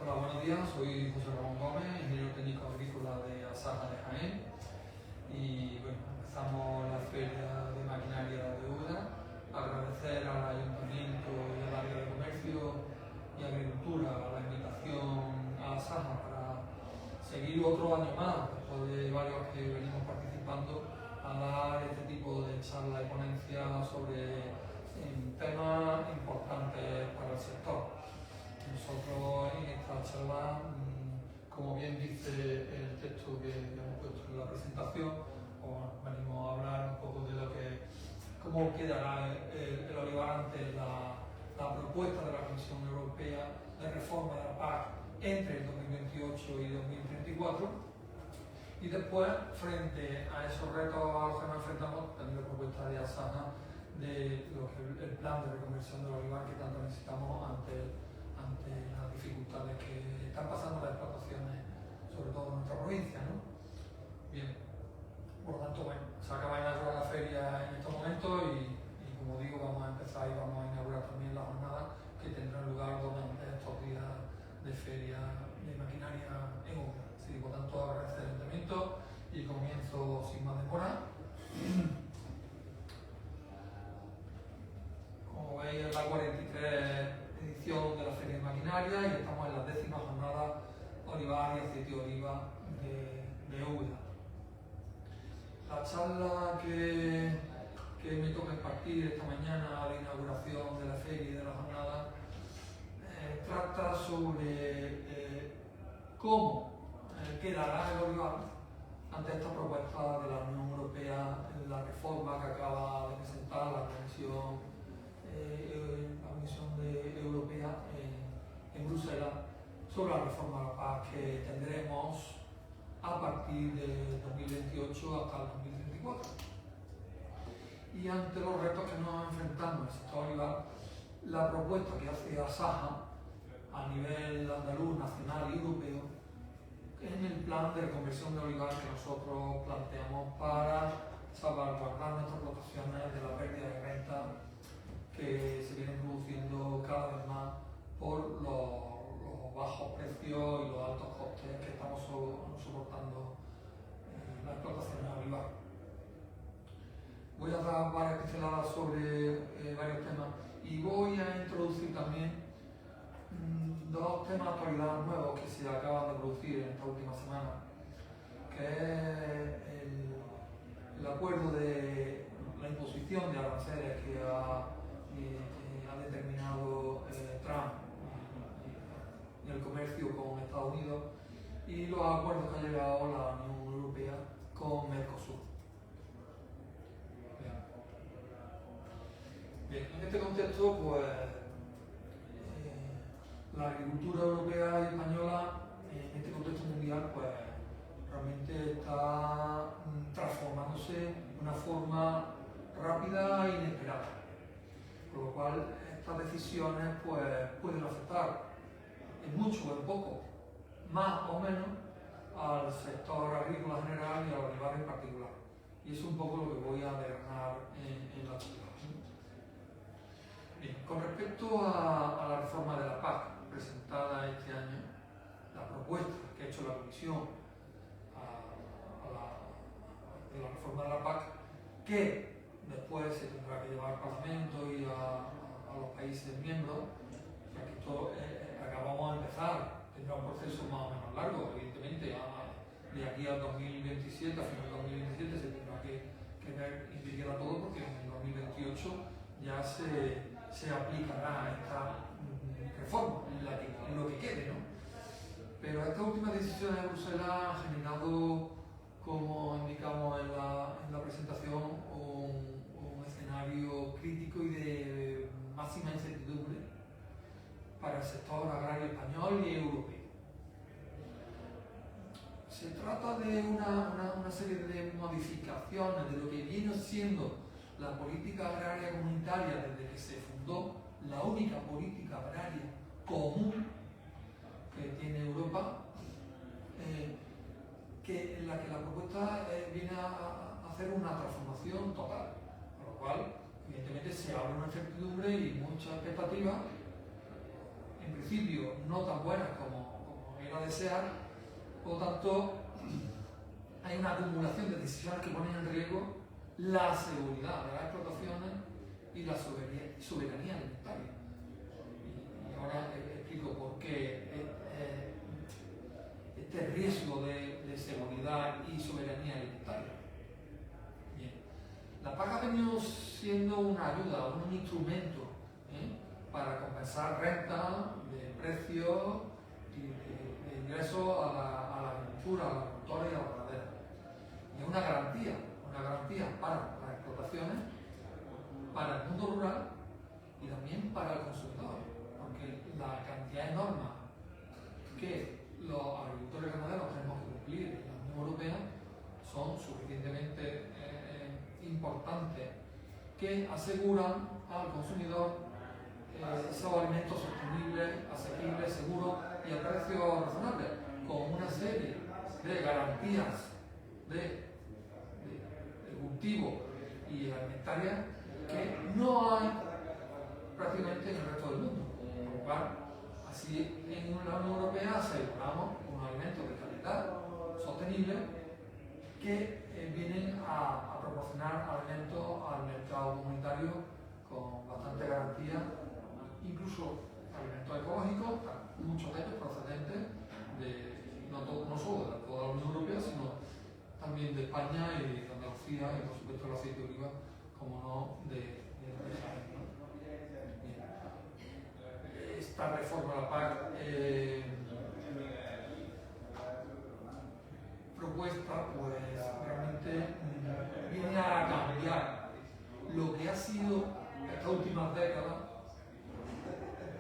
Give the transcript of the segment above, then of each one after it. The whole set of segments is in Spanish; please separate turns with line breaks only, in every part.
Hola, buenos días. Soy José Ramón Gómez, ingeniero técnico agrícola de Asaja de Jaén. Y bueno, empezamos la feria de maquinaria de Úbeda. Agradecer al Ayuntamiento y al área de comercio y agricultura la invitación a Asaja para seguir otro año más, después de varios que venimos participando, a dar este tipo de charlas y ponencias sobre temas importantes para el sector. Nosotros en esta charla, como bien dice el texto que hemos puesto en la presentación, pues venimos a hablar un poco de cómo quedará el olivar ante la propuesta de la Comisión Europea de reforma de la PAC entre el 2028 y 2034. Y después, frente a esos retos a los que nos enfrentamos, también la propuesta de Asaja de el plan de reconversión del olivar que tanto necesitamos ante las dificultades que están pasando las explotaciones, sobre todo en nuestra provincia, ¿no? Bien, por lo tanto, bueno, se acaba de inaugurar la feria en estos momentos y como digo, vamos a empezar y vamos a inaugurar también la jornada que tendrá lugar durante estos días de feria de maquinaria en Úbeda. Así que, por tanto, agradecer el ayuntamiento y comienzo sin más demora. Como veis, es la 43 edición de la Feria de Maquinaria y estamos en la 10ª jornada Olivar y Aceite de Oliva de Úbeda. La charla que me toca impartir esta mañana a la inauguración de la feria y de la jornada trata sobre cómo quedará el olivar ante esta propuesta de la Unión Europea, la reforma que acaba de presentar la Comisión Europea en Bruselas sobre la reforma de la PAC que tendremos a partir de 2028 hasta el 2034. Y ante los retos que nos enfrentamos en el sector olivar, la propuesta que hace Asaja a nivel andaluz, nacional y europeo en el plan de reconversión de olivar que nosotros planteamos para salvaguardar nuestras explotaciones de la pérdida de renta que se vienen produciendo cada vez más por los bajos precios y los altos costes que estamos soportando en las explotaciones de olivar. Voy a dar varias pinceladas sobre varios temas y voy a introducir también dos temas de actualidad nuevos que se acaban de producir en esta última semana, que es el acuerdo de la imposición de aranceles que ha determinado Trump en el comercio con Estados Unidos y los acuerdos que ha llegado la Unión Europea con Mercosur. Bien, en este contexto, pues la agricultura europea y española, en este contexto mundial, pues realmente está transformándose de una forma rápida e inesperada. Por lo cual, estas decisiones pues, pueden afectar en mucho o en poco, más o menos, al sector agrícola general y al olivar en particular. Y eso es un poco lo que voy a desgranar en la charla. Bien, con respecto a la reforma de la PAC presentada este año, la propuesta que ha hecho la Comisión de la reforma de la PAC, que después se tendrá que llevar al Parlamento y a los países miembros, ya que esto acabamos de empezar, tendrá un proceso más o menos largo, evidentemente, de aquí al 2027, a final del 2027 se tendrá que ver y que queda todo, porque en el 2028 ya se aplicará esta reforma en lo que quede, ¿no? Pero estas últimas decisiones de Bruselas han generado, como indicamos en la presentación, un escenario crítico y de máxima incertidumbre para el sector agrario español y europeo. Se trata de una serie de modificaciones de lo que viene siendo la política agraria comunitaria desde que se fundó, la única política agraria común que tiene Europa, en la que la propuesta viene a hacer una transformación total, con lo cual, evidentemente, se abre una incertidumbre y muchas expectativas, en principio no tan buenas como era desear. Por lo tanto, hay una acumulación de decisiones que ponen en riesgo la seguridad de las explotaciones y la soberanía alimentaria. Y ahora explico por qué este riesgo de seguridad y soberanía alimentaria. Bien. La PAC ha venido siendo una ayuda, un instrumento para compensar renta de precios y de ingresos a la agricultura, a los agricultores y a los ganaderos. Y es una garantía para las explotaciones, para el mundo rural y también para el consumidor, porque la cantidad de normas que los agricultores y ganaderos tenemos que cumplir en la Unión Europea son suficientemente importantes que aseguran al consumidor esos alimentos sostenibles, asequibles, seguros y a precios razonables, con una serie de garantías de cultivo y alimentarias que no hay prácticamente en el resto del mundo. Por lo cual, así en la Unión Europea aseguramos unos alimentos de calidad, sostenibles, que vienen a proporcionar alimentos al mercado comunitario con bastante garantía, incluso alimentos ecológicos, muchos de ellos procedentes de no solo de toda la Unión Europea, sino también de España y de Andalucía y por supuesto el aceite de oliva, como no, de Israel, ¿no? Esta reforma de la PAC propuesta pues realmente viene a cambiar lo que ha sido estas últimas décadas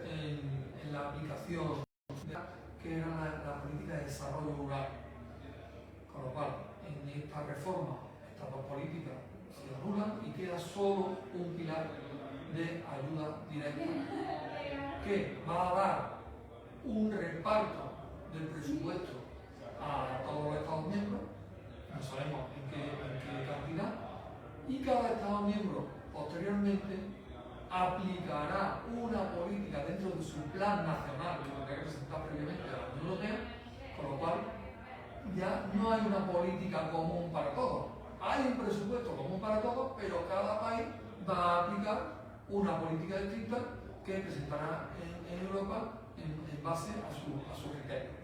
en la aplicación que era la política de desarrollo rural, con lo cual en esta reforma estas dos políticas se anulan y queda solo un pilar de ayuda directa que va a dar un reparto del presupuesto a todos los Estados miembros, no sabemos en qué cantidad, y cada Estado miembro posteriormente aplicará una política dentro de su plan nacional que tendrá que presentar previamente a la Unión Europea, con lo cual ya no hay una política común para todos. Hay un presupuesto común para todos, pero cada país va a aplicar una política distinta que presentará en Europa en base a su criterio.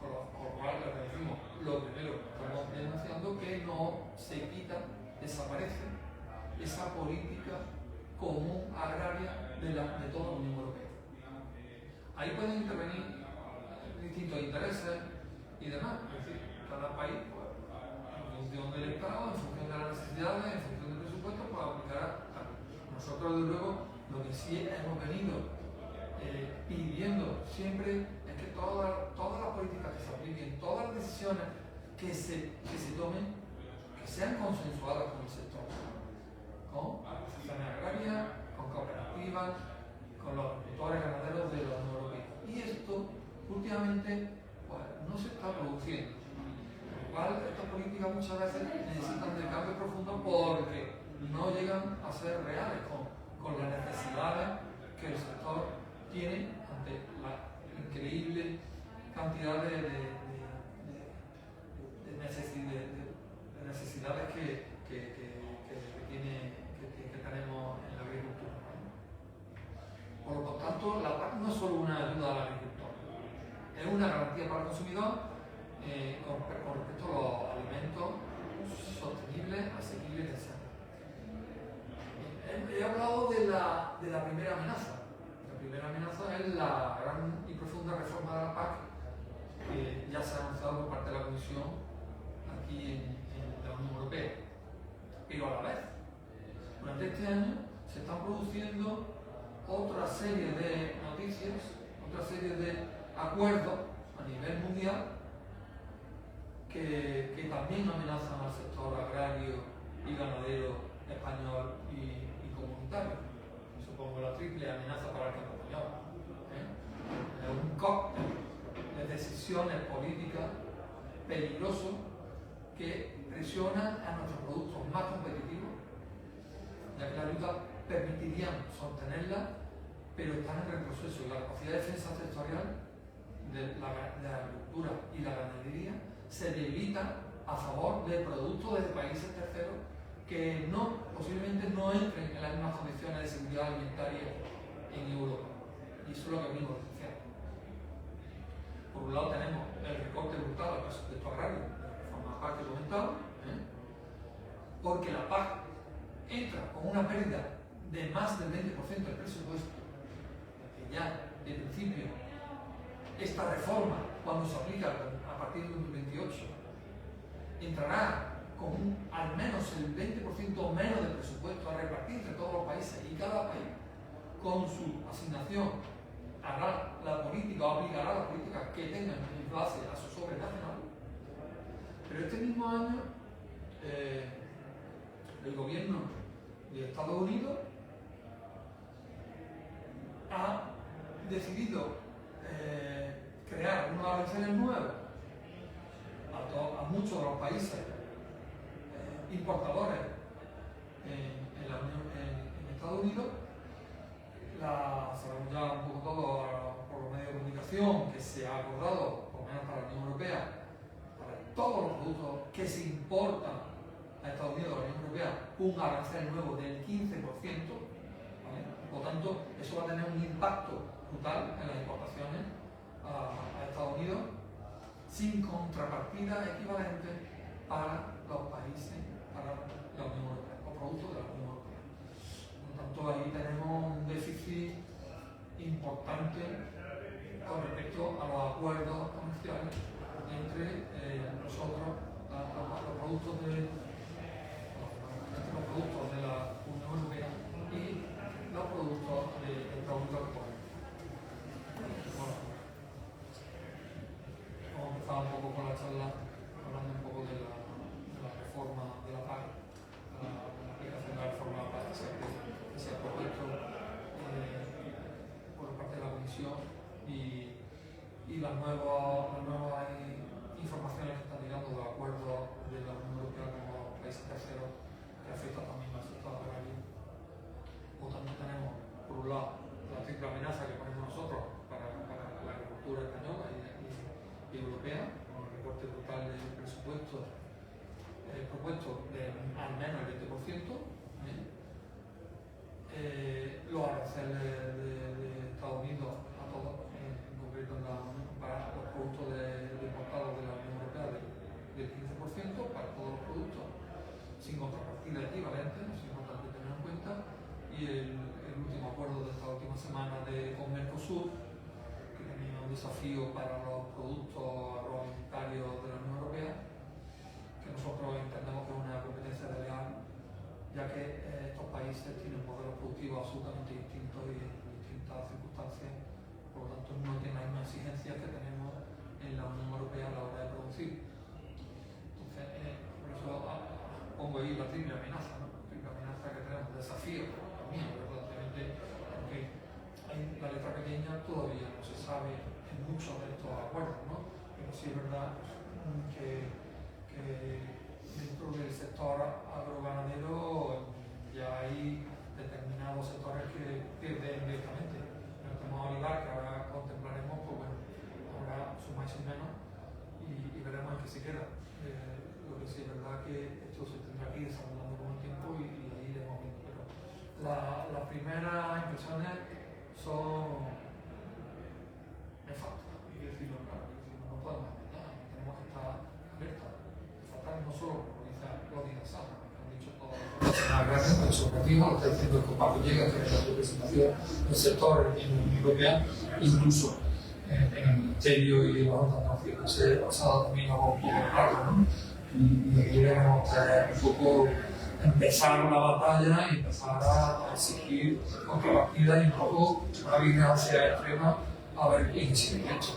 Con lo cual, decimos, lo primero, estamos denunciando que no se quita, desaparece esa política común agraria de toda la Unión Europea. Ahí pueden intervenir distintos intereses y demás, es decir, cada país, pues, en función del Estado, en función de las necesidades, en función del presupuesto, pues aplicará. Nosotros, desde luego, lo que sí hemos venido pidiendo siempre es que todas las políticas que se apliquen, todas las decisiones que se tomen, que sean consensuadas con el sector, con asociaciones agrarias, con cooperativas, con los agricultores ganaderos de la Unión Europea. Y esto, últimamente, pues, no se está produciendo. Por lo cual, estas políticas muchas veces necesitan de cambios profundos porque no llegan a ser reales con las necesidades que el sector tiene ante la increíble cantidad de necesidades que tenemos en la agricultura. Por lo tanto, la PAC no es solo una ayuda al agricultor, es una garantía para el consumidor con respecto a los alimentos sostenibles, asequibles y deseables. He hablado de la primera amenaza. La primera amenaza es la gran y profunda reforma de la PAC que ya se ha anunciado por parte de la Comisión aquí en la Unión Europea. Pero a la vez, durante este año se están produciendo otra serie de noticias, otra serie de acuerdos a nivel mundial que también amenazan al sector agrario y ganadero español y comunitario. Supongo la triple amenaza para el campo español. Es un cóctel de decisiones políticas peligrosos que presionan a nuestros productos más competitivos, ya que la ayuda permitirían sostenerla, pero están en retroceso y la capacidad de defensa sectorial de la agricultura y la ganadería se debilita a favor de productos de países terceros que posiblemente no entren en las mismas condiciones de seguridad alimentaria en Europa. Y eso es lo que venimos denunciando. Por un lado tenemos el recorte brutal al presupuesto agrario, de forma PAC que he comentado, porque la PAC entra con una pérdida de más del 20% del presupuesto, que ya de principio esta reforma, cuando se aplica a partir del 2028, entrará con al menos el 20% menos de presupuesto a repartir entre todos los países, y cada país con su asignación hará la política o aplicará la política que tengan en base a su sobre nacional. Pero este mismo año el gobierno de Estados Unidos ha decidido crear unos aranceles nuevos a muchos de los países importadores en Estados Unidos. Sabemos ya un poco todo por los medios de comunicación que se ha acordado, por lo menos para la Unión Europea, para todos los productos que se importan a Estados Unidos, a la Unión Europea, un arancel nuevo del 15%, ¿vale? Por lo tanto, eso va a tener un impacto brutal en las importaciones a Estados Unidos, sin contrapartida equivalente para los países, para la Unión Europea, los productos de la Unión Europea. Por lo tanto, ahí tenemos un déficit importante con respecto a los acuerdos comerciales entre nosotros, los productos de la Unión Europea y los productos de Estados Unidos. Bueno, vamos a empezar un poco con la charla hablando un poco de la reforma de la PAC, la aplicación de la reforma de la PAC que se ha propuesto por parte de la Comisión y las nuevas informaciones que están llegando de acuerdos de la Unión Europea con los países terceros que afectan también al sector agrario. O también tenemos, por un lado, la triple amenaza que ponemos nosotros para la agricultura española y europea, con el recorte total del presupuesto propuesto de al menos el 20%, los aranceles de Estados Unidos a todos, en concreto para los productos importados de la Unión Europea del 15%, para todos los productos, sin contrapartida equivalente, es importante tener en cuenta, y el último acuerdo de esta última semana con Mercosur, que tenía un desafío para los productos agroalimentarios de la Unión Europea, que nosotros entendemos que es una competencia desleal, ya que estos países tienen modelos productivos absolutamente distintos y en distintas circunstancias, por lo tanto no tienen las mismas exigencias que tenemos en la Unión Europea a la hora de producir. Entonces, por eso pongo ahí la triple amenaza, ¿no? La triple amenaza que tenemos, desafío también, verdaderamente, porque la letra pequeña todavía no se sabe en muchos de estos acuerdos, ¿no? Pero sí es verdad que dentro del sector agroganadero ya hay determinados sectores que pierden directamente. En el tema olivar, que ahora contemplaremos, pues bueno, ahora sumáis y menos y veremos en qué se queda. Lo que sí es verdad que esto se tendrá que ir desarrollando con el tiempo y ahí iremos viendo. Pero las primeras impresiones son nefastas, hay que decirlo claro, no podemos engañar, tenemos que estar alerta. No solo lo dice Sana, que han dicho todos los gracias por su objetivo, lo está diciendo el Copaco llega, que es la representación del sector en la Unión Europea, incluso en el Ministerio y en las otras naciones se ha pasado también algo un poco largo, ¿no? Y aquí debemos un poco empezar la batalla y empezar a exigir contrapartidas y un poco una vigilancia extrema a ver quién sigue esto.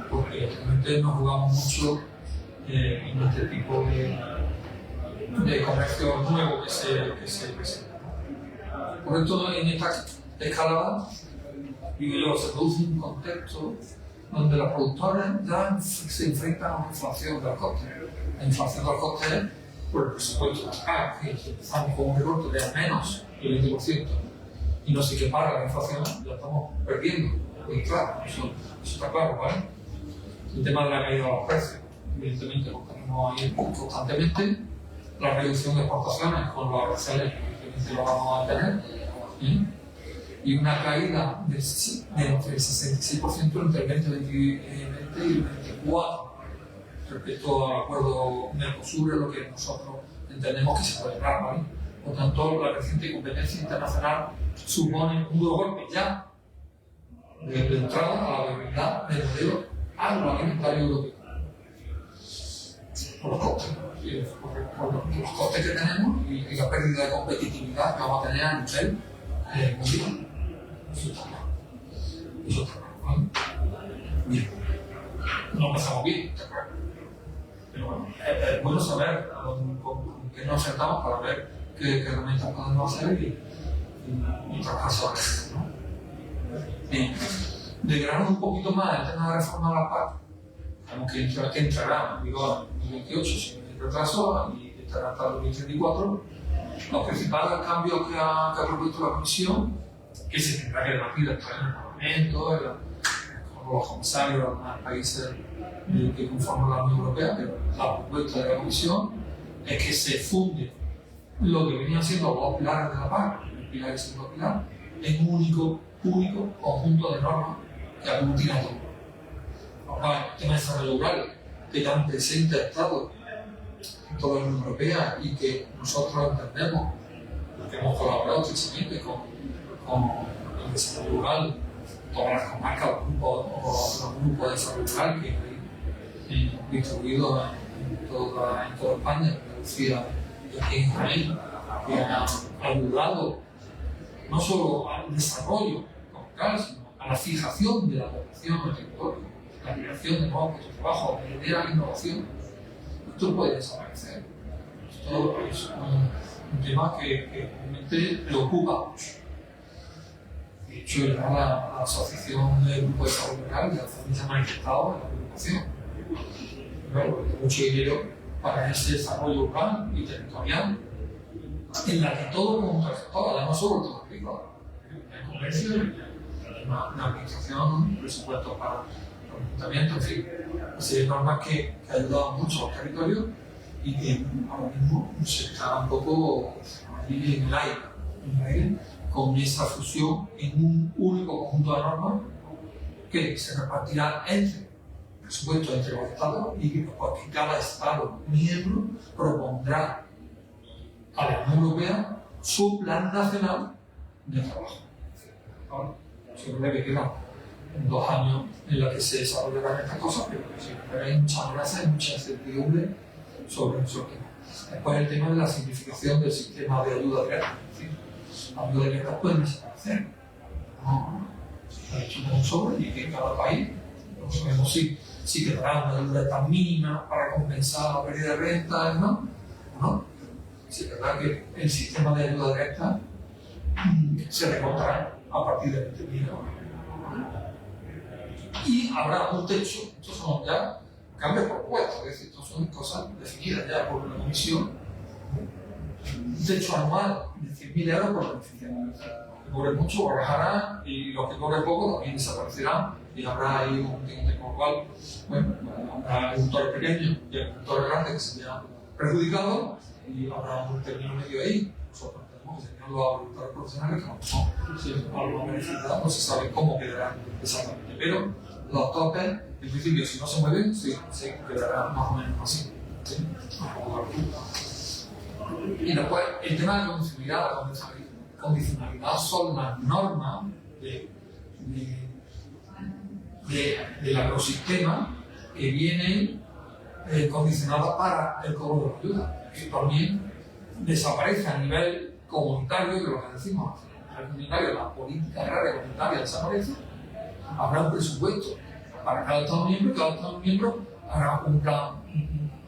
Porque realmente nos jugamos mucho en este tipo de comercio nuevo que se presenta. Por esto, en esta escalada, se produce un contexto donde los productores ya se enfrentan a una inflación de los costes. La inflación de los costes por el presupuesto de la PAC, que empezamos con un recorte de al menos el 20% y no se equipara la inflación, ya estamos perdiendo Y claro, eso está claro, ¿vale? El tema de la caída de los precios, evidentemente lo tenemos ahí constantemente. La reducción de exportaciones con los aranceles, evidentemente lo vamos a tener. Y una caída de entre el 66% entre el 2020 y el 2024 respecto al acuerdo Mercosur, es lo que nosotros entendemos que se puede dar, ¿vale? Por tanto, la creciente competencia internacional supone un duro golpe ya de entrada a la viabilidad del modelo agroalimentario europeo. Por los costes, por los costes que tenemos y la pérdida de competitividad que vamos a tener a nivel mundial. Eso está claro. Eso está claro, ¿vale? Bien. No empezamos bien, está claro. Pero bueno, es bueno saber con qué nos sentamos para ver qué herramientas podemos hacer y trabajar, ¿no? Bien. Desgranando un poquito más el tema de la reforma de la PAC, sabemos que entrará en vigor en 2028 sin retraso y estará hasta el 2034. Los principales cambios que ha propuesto la Comisión, que se tendrá que debatir después en el Parlamento, con los comisarios de los demás países que conforman la Unión Europea, pero la propuesta de la Comisión es que se funde lo que venían siendo los dos pilares de la PAC, el pilar y el segundo pilar, en un único conjunto de normas que aglutina todo. El tema de desarrollo rural, que ya un presente ha estado en toda la Unión Europea y que nosotros entendemos, porque hemos colaborado estrechamente con el desarrollo rural, todas las comarcas, los grupos de desarrollo rural que hay distribuidos en toda España, en Andalucía y aquí en Jaén, que han ayudado no solo al desarrollo como tal, sino a la fijación de la población en el territorio, la creación de nuevos puestos de trabajo, de la innovación. Esto puede desaparecer. Esto es un tema que realmente preocupa mucho. De hecho, la Asociación del Grupo de Desarrollo Rural ya se ha manifestado en la preocupación. Pero hay mucho dinero para ese desarrollo rural y territorial, en la que todo el mundo sector, no solo el sector privado, el comercio, una administración, presupuestos para los ayuntamientos, en fin, serie de normas que ayudaban mucho a los territorios y que ahora mismo se está un poco ahí en el aire, con esa fusión en un único conjunto de normas que se repartirá entre presupuestos entre los estados y que cada estado miembro propondrá a la Unión Europea su plan nacional de trabajo. ¿Vale? Siempre que quedan 2 años en los que se desarrollarán estas cosas, pero siempre hay muchas amenazas y mucha incertidumbre sobre nuestro tema. Después el tema de la simplificación del sistema de ayuda directa. Es decir, las ayudas directas pueden desaparecer. No, se ha hecho un sobre y que cada país, no sabemos si quedará una ayuda tan mínima para compensar la pérdida de renta, ¿no? ¿No? Sí, es verdad que el sistema de ayuda directa se recortará a partir de 20.000 euros. Y habrá un techo, estos son ya cambios propuestos, es decir, estos son cosas definidas ya por la Comisión. Un techo anual de 100.000 euros por beneficiario. Los que cobren mucho bajarán y los que cobren poco también desaparecerán y habrá ahí un tiempo con lo cual, bueno, habrá agricultores pequeños y agricultores grandes que se vean perjudicados y habrá un término medio ahí. Nosotros tenemos que serían los agricultores profesionales que no son algo beneficiados, no se sabe cómo quedarán exactamente, pero los topes, en principio, si no se mueven, sí, quedarán más o menos así. ¿Sí? Y después, el tema de condicionalidad, la condicionalidad son las normas del ecosistema que vienen condicionadas para el cobro de la ayuda. Que también desaparece a nivel comunitario, que lo que decimos, a nivel comunitario, la política agraria comunitaria desaparece, habrá un presupuesto para cada Estado miembro y cada Estado miembro hará un plan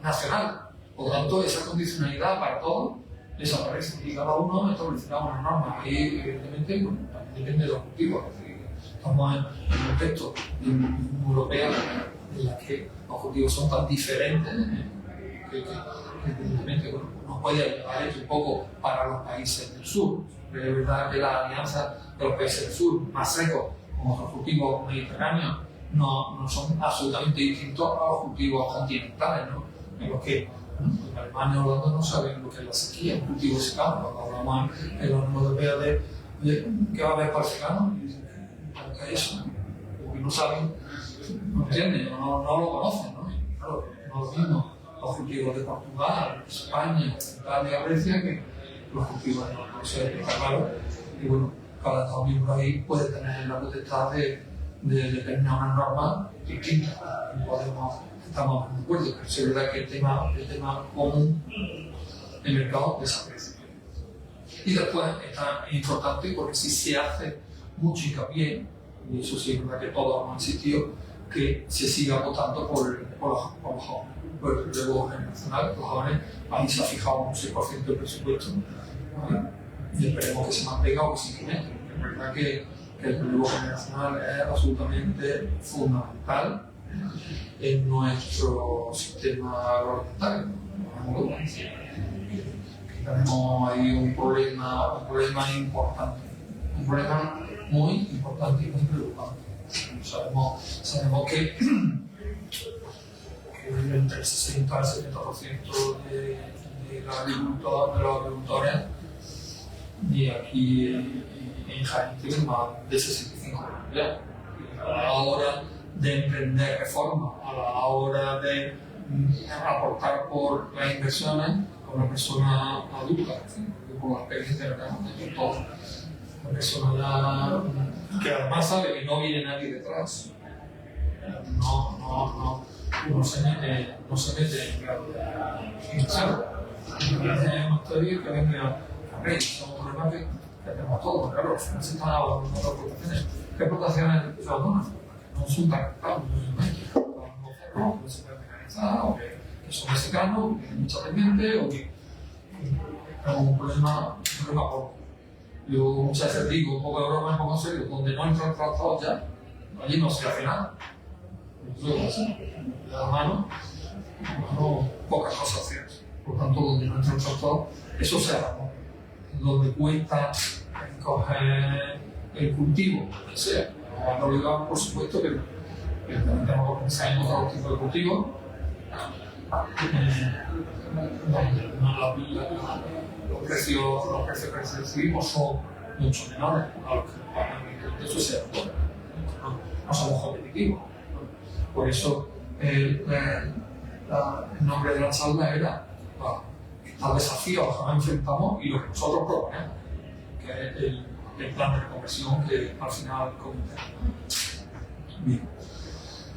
nacional. Por lo tanto, esa condicionalidad para todos desaparece y cada uno establecerá una norma. Ahí, evidentemente, bueno, depende de los motivos. Estamos en un contexto de la Unión Europea en la que los objetivos son tan diferentes que evidentemente bueno, nos puede ayudar un poco para los países del sur. Pero es verdad que la alianza de los países del sur, más secos,
como otros cultivos mediterráneos, no son absolutamente distintos a los cultivos continentales, ¿no? En los que en Alemania o Holanda no saben lo que es la sequía, un cultivo secano. Cuando hablamos en la Unión Europea de ¿qué va a haber para el secano? Y dicen, ¿qué es eso? Porque no saben, no entienden, no lo conocen, ¿no? Y claro, no es lo mismo los cultivos de Portugal, España, Italia, Grecia, que los cultivos de no sé, está claro. Y bueno, cada Estado miembro ahí puede tener la potestad de determinar una norma distinta. Estamos de acuerdo, pero es verdad que el tema común el mercado desaparece. Y después está importante porque si se hace mucho hincapié, y eso sí es verdad que todos hemos insistido, que se siga votando por los jóvenes, por el relevo generacional. Los jóvenes, ahí se ha fijado un 6% del presupuesto, ¿vale? Y esperemos que se mantenga o que se incremente. Es verdad que el relevo generacional es absolutamente fundamental en nuestro sistema agroalimentario. Tenemos ahí un problema importante, un problema muy importante y muy preocupante. Sabemos que entre el 60 al 70% de los agricultores y aquí en Jaén tienen más de 65 años. A la hora de emprender reformas, a la hora de aportar por las inversiones, con una persona adulta, con la experiencia que tenemos todos. Una persona que además sabe que no viene nadie detrás, no se mete en claro. No estoy que venga a reír, son problemas que tenemos todos, claro, necesitan otras aportaciones. ¿Qué aportaciones se abonan? No son tan claros, no se pueden mecanizar, o que son mexicanos, que hay mucha pendiente, o que es un problema poco. Yo muchas veces digo, un poco de broma, un poco en serio, donde no entra el tractor ya, allí no se hace nada. La mano, pocas cosas hacías. Por tanto, donde no entra el tractor, eso se hace. Donde cuesta coger el cultivo, que sea. Cuando lo digamos, por supuesto, pero tenemos que pensar en otro tipo de cultivo. Los precios que recibimos son mucho menores a los que pagan. Eso sea bueno. No somos competitivos. Por eso el nombre de la charla era el desafío a los que nos enfrentamos y lo que nosotros proponemos, que es el plan de reconversión que al final comentamos. Bien.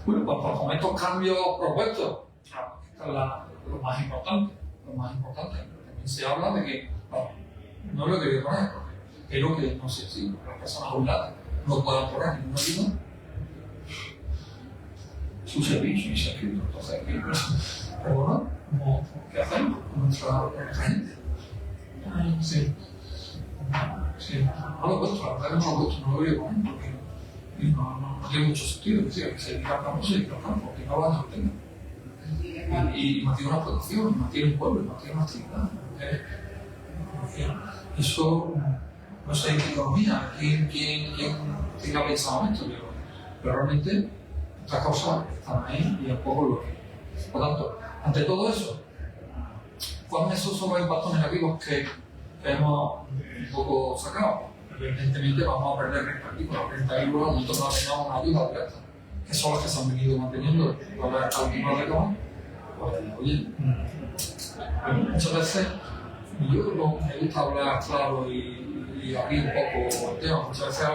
Bueno, pues con estos cambios propuestos, esta es lo más importante. También se habla de que, no lo quería poner, pero que no sé si las personas jubiladas no puedan poner ninguna ayuda, su servicio y se ha escrito. Entonces, pero bueno, ¿qué hacemos con nuestra gente? Sí. No lo he puesto, la verdad que no lo he puesto, no lo voy a poner porque no tiene mucho sentido. Que se dedica al campo, porque no van a obtener. Y mantiene una explotación, mantiene un pueblo, mantiene una actividad. Eso, no sé en qué economía, quién tenga pensado en esto, pero realmente estas cosas están ahí y es poco lo que. Por tanto, ante todo eso, ¿cuáles son los impactos negativos que hemos un poco sacado? Evidentemente vamos a perder renta agrícola, renta agrícola, nosotros no tengamos una ayuda directa, que son las que se han venido manteniendo por la última década. Pues, oye, muchas veces yo me gusta hablar claro y abrir un poco el tema. Muchas veces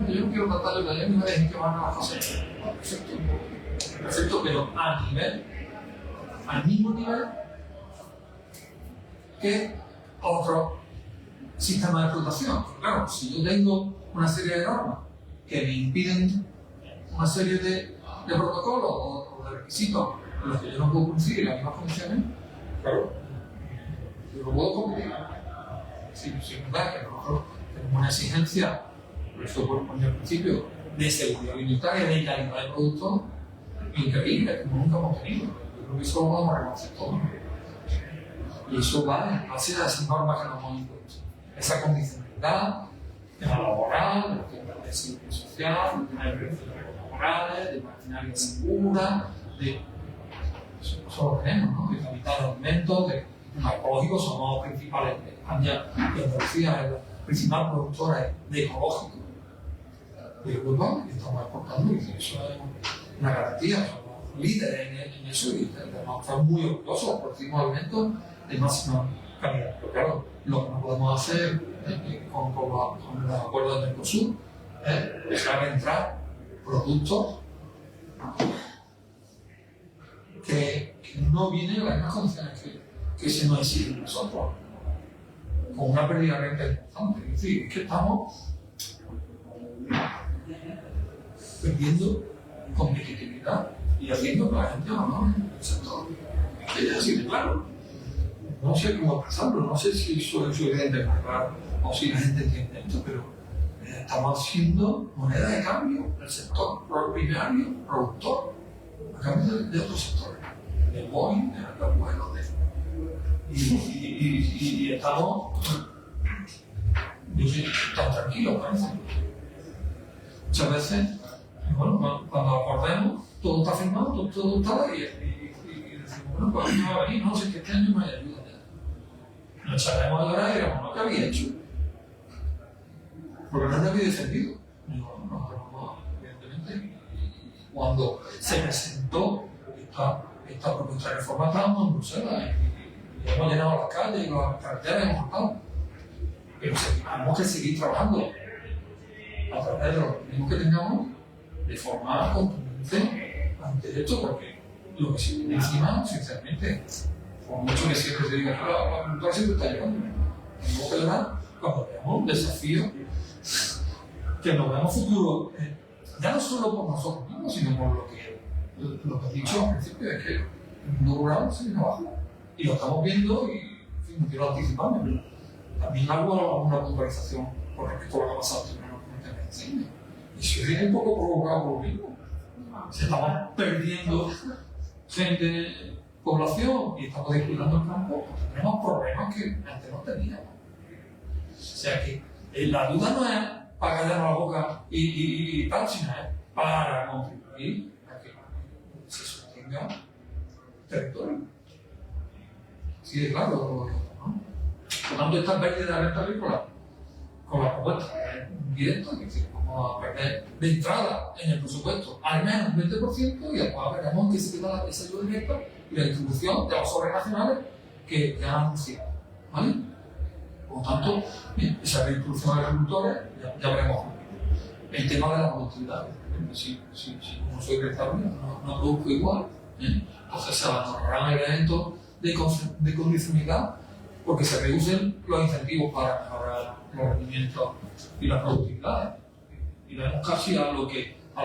yo no quiero tratar de que me dejen que van a las cosas. Perfecto, pero al mismo nivel que otro sistema de explotación. Claro, si yo tengo una serie de normas que me impiden una serie de protocolos o de requisitos en los que yo no puedo cumplir en las mismas condiciones, claro, yo no puedo cumplir. Sí, es verdad que nosotros tenemos una exigencia, por eso por poner al principio, de seguridad alimentaria, de calidad de productos increíble, como nunca hemos tenido. Yo creo que eso lo vamos a reconocer todos. Y eso va en base a esas normas que nos hemos impuesto. Esa condicionalidad, la laboral, la de servicio social. social, de tener beneficios laborales, de maquinaria segura, eso lo tenemos, ¿no? De calidad de alimentos, de temas ecológicos, somos principales en España y Andalucía es la principal productora de ecológico de Europa y estamos exportando y eso es una garantía, somos líderes en eso y estamos muy orgullosos, producimos alimentos de máxima calidad. Pero claro, lo que no podemos hacer con los acuerdos de Mercosur es dejar entrar productos que no vienen en las mismas condiciones que se nos exigen nosotros, con una pérdida de renta importante. Es decir, es que estamos perdiendo competitividad y haciendo que la gente abandone el sector. Es que es así de claro. No sé cómo expresarlo, no sé si soy evidente claro o si la gente entiende esto, pero estamos haciendo moneda de cambio del sector primario, productor, a cambio de otros sectores, de Boeing, de los vuelos, y estamos, yo sí, tan tranquilos, parece. Muchas veces, bueno, cuando acordemos, todo está firmado, todo está y decimos, bueno, pues no va a venir, no sé, que este año no hay ayuda. Nos echaremos a llorar y diremos, no, ¿qué había hecho? Porque no nos había defendido. No, evidentemente. Cuando se presentó esta propuesta de reforma, estábamos en Bruselas y hemos llenado las calles y las carreteras hemos cortado. Pero tenemos que seguir trabajando a través de los mecanismos que tengamos de forma contundente ante esto, porque lo que se viene encima, sinceramente, por mucho que siempre se diga, la agricultura siempre está llegando. Tenemos que lograr cuando veamos desafíos, que nos veamos futuro, ya no solo por nosotros mismos, sino por lo que he dicho al principio, es que el mundo rural se viene abajo. Y lo estamos viendo y, en fin, no quiero anticiparme, pero también hago una puntualización con respecto a lo que ha pasado en el cine. Y se viene un poco provocado por lo mismo. Se estamos perdiendo gente, población, y estamos descuidando el campo, tenemos problemas que antes no teníamos. O sea que la duda no es para callarnos la boca y tal, sino es para contribuir a que se sostenga el territorio. Sí, de claro, ¿no? Por tanto, esta pérdida de la renta agrícola con la propuesta es directa, es decir, vamos a perder de entrada en el presupuesto al menos un 20% y después veremos que se queda esa ayuda directa y la distribución de los sobres nacionales que ya han anunciado. ¿Vale? Por lo tanto, bien, esa redistribución de agricultores ya veremos. El tema de la productividad, si no soy rentable, no produzco igual, entonces se abandonarán elementos de condicionalidad porque se reducen los incentivos para mejorar los rendimientos y la productividad. Y vemos casi a lo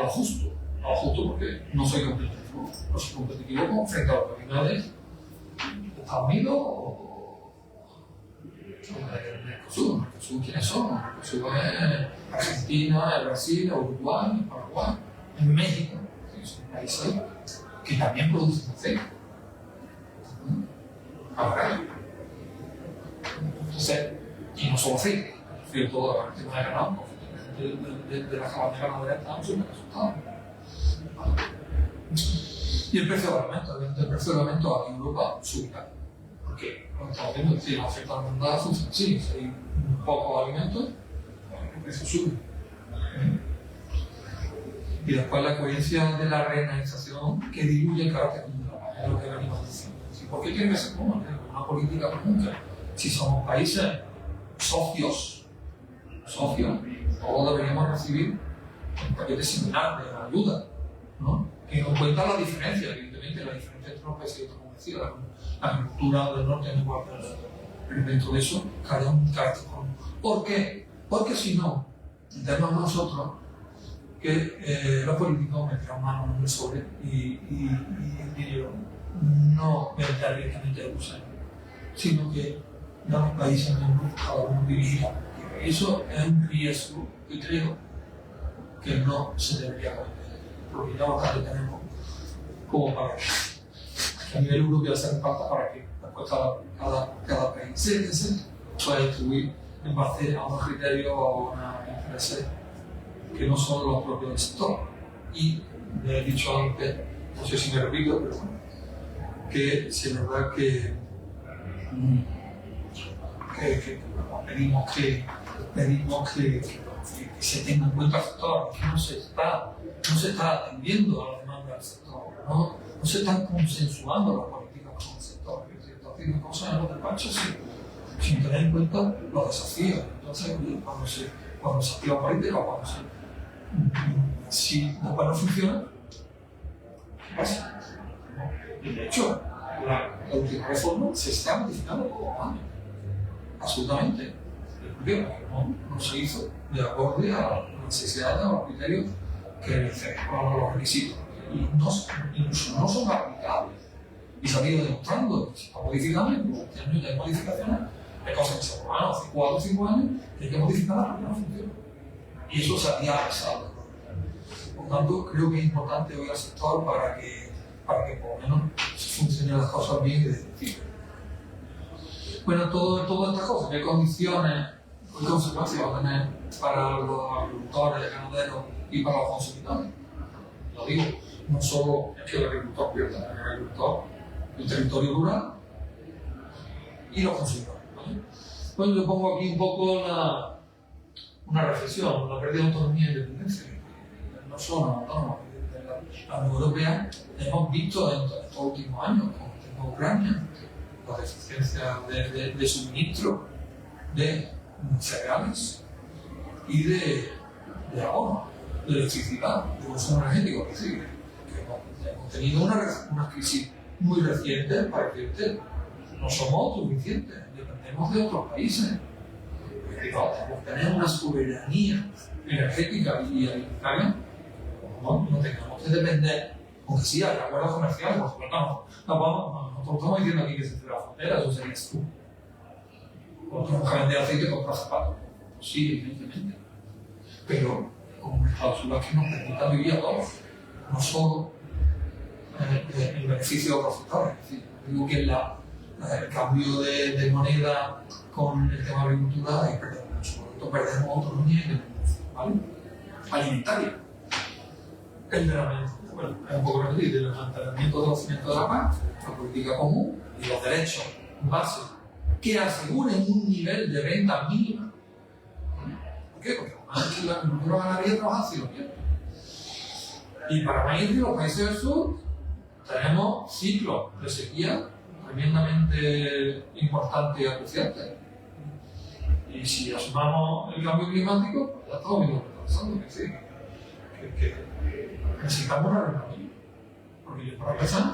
justo porque no soy competitivo. No soy competitivo frente a los países de Estados Unidos o de Mercosur. Mercosur, ¿quiénes son? Mercosur es Argentina, Brasil, Uruguay, Paraguay, en México. Son países que también producen aceite. Ahora, entonces, y no solo aceite, refiero todo al tema de ganado, de la cabaña ganadera estamos súper asustados. Y el precio de los alimentos, el precio de los alimentos aquí en Europa subirá. Porque lo que estamos viendo es que la oferta demandada funciona así, si hay pocos alimentos, el precio sube. Y después la coherencia de la regionalización que diluye el carácter común, es lo que venimos diciendo. ¿Por qué tiene que ser común? Una política común. Si somos países socios, todos deberíamos recibir un paquete similar de ayuda, ¿no? Que nos cuenta la diferencia, evidentemente, la diferencia entre los países, como decía, la agricultura del norte es igual, pero dentro de eso, que haya un carácter común. ¿Por qué? Porque si no, entendemos nosotros que los políticos meterán mano en el sobre y el dinero no vendrá directamente de Bruselas, sino que los países miembros cada uno dirigirá. Eso es un riesgo que creo que no se debería cometer, porque ya bastante tenemos como para que a nivel europeo se falta para que después cada país se pueda distribuir en base a unos criterios o a unas intereses que no son los propios del sector. Y le he dicho antes, no sé si me repito, pero bueno, que si es verdad que pedimos que se tenga en cuenta el sector, que no se está atendiendo a la demanda del sector, no se están consensuando las políticas con el sector, es decir, está haciendo cosas en los despachos sin tener en cuenta los desafíos. Entonces, cuando se activa política, si después no funciona, ¿qué pasa? Y de hecho, la última reforma se está modificando todos los años, absolutamente. Porque no se hizo de acuerdo a las necesidades o los criterios que con los requisitos. Y incluso no son aplicables. Y se ha ido demostrando que se está modificando, incluso este año ya hay modificaciones de cosas que se aprobaron hace 4 o 5 años que hay que modificarlas porque no funcionan. Y eso se había pasado. Por tanto, creo que es importante oír al sector para que por lo menos funcionen las cosas bien y desde el principio. Bueno, todas estas cosas, qué condiciones, qué consecuencias va a tener para los agricultores, ganaderos y para los consumidores. Lo digo, no solo es que el agricultor pierda, el agricultor, el territorio rural y los consumidores. ¿Vale? Bueno, yo pongo aquí un poco una reflexión, la pérdida de autonomía e independencia. No son autónomos. La Unión Europea hemos visto en estos últimos años, con el tema de Ucrania, la deficiencia de suministro de cereales y de ahorro, de electricidad, de consumo energético. Es decir, que hemos tenido una crisis muy reciente para que no somos autosuficientes, dependemos de otros países. Tener una soberanía energética y alimentaria, no tengamos que depender, aunque sí hay acuerdos comerciales, por supuesto, nosotros estamos diciendo aquí que se cierra la frontera, eso sería tú. O tenemos que vender aceite y comprar zapatos. Sí, evidentemente. Pero con unas cláusulas que nos permitan vivir a todos, no solo el beneficio de otros sectores. Es decir, digo que el cambio de moneda con el tema de agricultura es perder mucho, por lo tanto perdemos autonomía y independencia, ¿vale? Alimentaria. Bueno, es un poco repetido, el mantenimiento de los cimientos de la paz, la política común y los derechos básicos que aseguren un nivel de renta mínima. ¿Por qué? Porque además la agricultura ganadería trabaja así lo bien. Y para Maíz y los países del sur tenemos ciclos de sequía tremendamente importantes y apreciables. Y si asumamos el cambio climático, pues ya estamos viendo lo que está pasando. Es decir, que necesitamos una renta mínima. Porque yo para empezar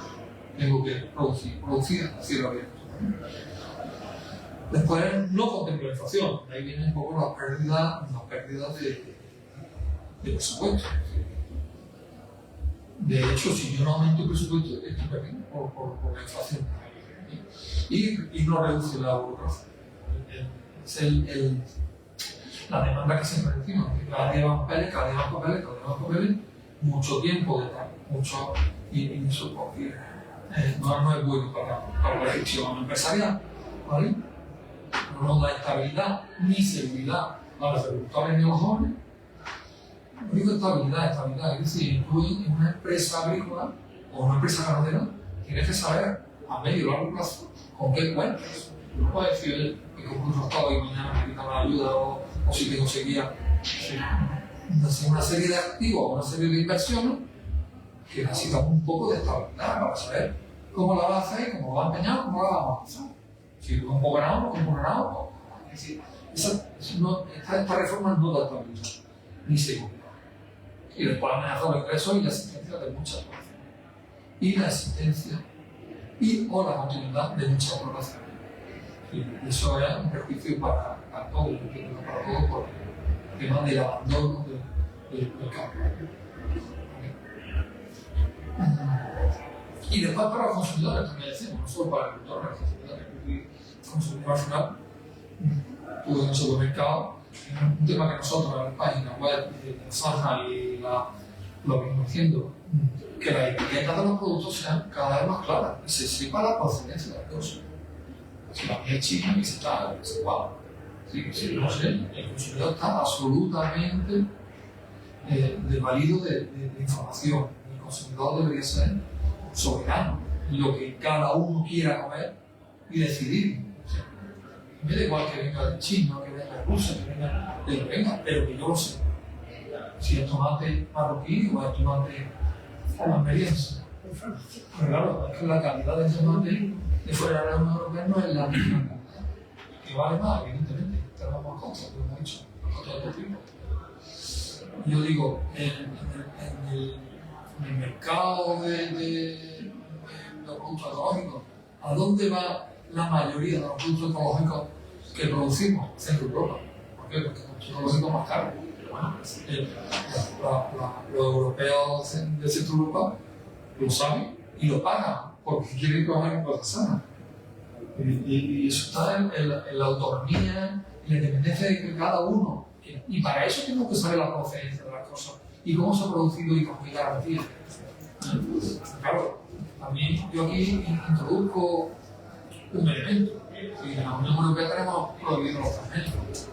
tengo que producir a cielo abierto. Después no contemplo la inflación, de ahí vienen un poco las pérdidas de presupuesto. De hecho, si yo no aumento el presupuesto, estoy perdiendo por la inflación. Y no reduce la burocracia. Es la demanda que siempre decimos, que cada día más papeles, mucho tiempo de tal, mucho, y eso porque no es bueno para la gestión empresarial, ¿vale? No nos da estabilidad ni seguridad a los agricultores ni a los jóvenes. No digo estabilidad, es decir, tú en una empresa agrícola o una empresa ganadera tienes que saber a medio y largo plazo con qué cuentas. No puedes decir que compro un tractor y mañana me quitan la ayuda o si tengo sequía. Una serie de activos, una serie de inversiones que necesitan un poco de estabilidad para saber cómo la vas a hacer, cómo la vas a empeñar, cómo la vamos a hacer. Si tú compras ganado, no compras ganado. Es decir, esta reforma no da estabilidad ni seguridad. Y después amenaza los ingresos y la existencia de muchas poblaciones. Y la existencia o la continuidad de muchas poblaciones. Y eso es un perjuicio para todos, para todos por el tema del abandono del campo. Y después para los consumidores también decimos, no solo para el agricultor, para los consumidores. El consumidor al final, tú en el supermercado, un tema que nosotros en la página web de Saja y lo venimos haciendo, que las etiquetas de los productos sean cada vez más claras, que se sepa la procedencia de las cosas. Si la mía es china, que se está, que se guarda. Sí, no sé, el consumidor está absolutamente valido de información. El consumidor debería ser soberano en lo que cada uno quiera comer y decidir. Me da igual que venga de China, que venga de Rusia, que venga de lo que venga, pero que yo lo sé. Si es tomate marroquí o es tomate almeriense. Pero claro, es que la calidad del tomate de fuera de la Unión Europea no es la misma calidad. Que vale más, evidentemente. Tenemos más costos, lo hemos dicho, más costos de todo tipo. Yo digo, en el mercado de los productos ecológicos, ¿a dónde va la mayoría de los productos ecológicos que producimos? Centro Europa. ¿Por qué? Porque los productos ecológicos son más caros. Bueno, los europeos de Centro Europa lo saben y lo pagan porque quieren comer cosas sanas. Y eso está en la autonomía y la independencia de cada uno. Y para eso tenemos que saber la procedencia de las cosas y cómo se ha producido y con qué garantía. Claro, también yo aquí introduzco un elemento. Y en la Unión Europea tenemos prohibido los transgénicos.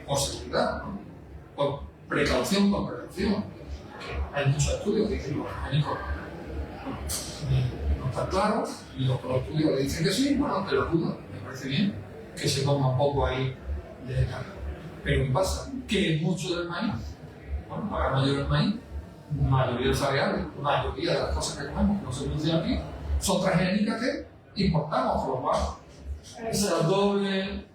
Por seguridad, ¿no? Por precaución, por prevención. Hay muchos estudios que dicen que los transgénicos no están claros y los estudios le dicen que sí, bueno, te lo dudo, me parece bien que se ponga un poco ahí de carga. Pero ¿qué pasa? Que mucho del maíz, bueno, la gran mayoría del maíz, la mayoría del cereal, la mayoría de las cosas que comemos que no se producen aquí, son transgénicas que importamos, por lo cual esa doble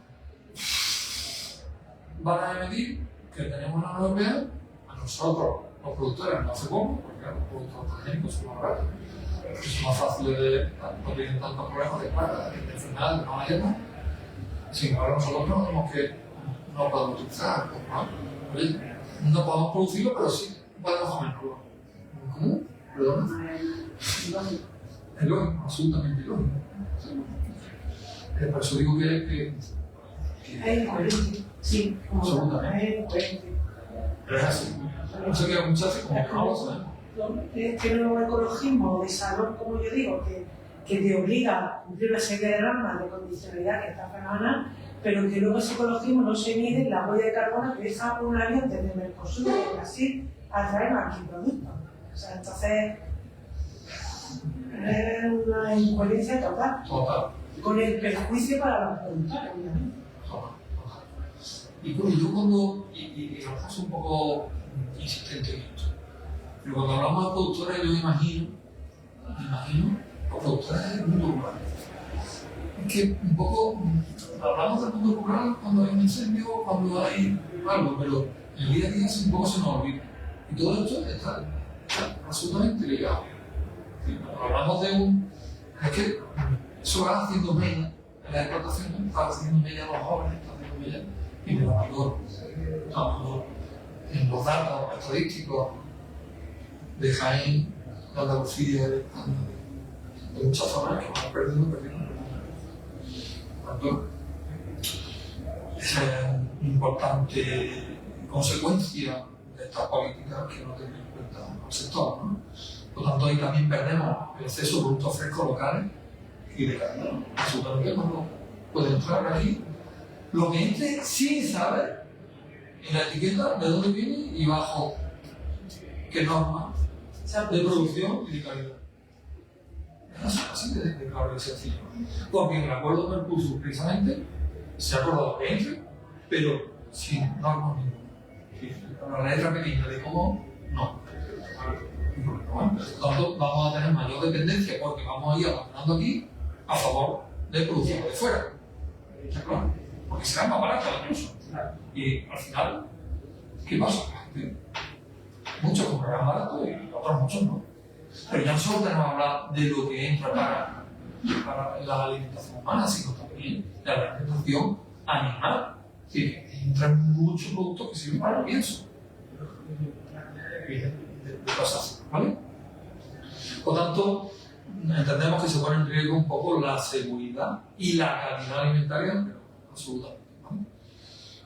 vara de medir que tenemos en la Unión Europea, a nosotros, los productores, no hace poco, porque claro, los productos transgénicos son más baratos, es más fácil no tienen tantos problemas de plaga, de enfermedades, de mala hierba. Sin embargo, nosotros no tenemos que no podemos utilizar, ¿no? Oye, no podemos producirlo, pero sí podemos comerlo. ¿Cómo? ¿Perdona? Es lógico, absolutamente lógico. Por eso digo que
es incoherente. Sí,
absolutamente.
Es incoherente.
Pero es así. No sé qué muchachos como que no lo sabemos.
Es que no es un ecologismo de salón, como yo digo, que te obliga a cumplir una serie de normas de condicionalidad que está fenomenal, pero que luego ese ecologismo no se mide en la huella de carbono que deja por un avión desde Mercosur y Brasil a traernos aquí productos. O sea, entonces es una incoherencia total.
Total.
Con el perjuicio para los productores, obviamente.
Y yo cuando, y a lo mejor soy un poco insistente en esto, pero cuando hablamos de productores, yo me imagino los productores del mundo rural. Es que un poco hablamos del mundo rural cuando hay un incendio, cuando hay algo, pero el día a día un poco se nos olvida. Y todo esto está absolutamente ligado. Cuando hablamos de es que eso va haciendo mella en la explotación, está haciendo mella a los jóvenes, está haciendo mella en el valor, en los datos estadísticos de Jaén, de Andalucía, de muchas zonas que van perdiendo. Por tanto, esa es una importante consecuencia de estas políticas que no tienen en cuenta el sector, ¿no? Por tanto, ahí también perdemos el exceso de productos frescos locales y de calidad. Absolutamente no puede entrar aquí lo que entre sin saber en la etiqueta de dónde viene y bajo qué normas de producción y de calidad. Es así de claro y sencillo. Porque en el acuerdo de Mercosur precisamente se ha acordado que entre, pero sin normas ninguna. Con la letra pequeña de cómo no. Bueno, por lo tanto, vamos a tener mayor dependencia porque vamos a ir abandonando aquí a favor de producción de fuera. ¿Está claro? Porque será más barato incluso. Y al final, ¿qué pasa? Muchos comprarán barato y otros muchos no. Pero ya no solo tenemos que hablar de lo que entra para la alimentación humana, sino también de la alimentación animal. Es decir, entran muchos productos que sirven para el pienso. De cosas, ¿vale? Por tanto, entendemos que se pone en riesgo un poco la seguridad y la calidad alimentaria, pero absolutamente, ¿vale?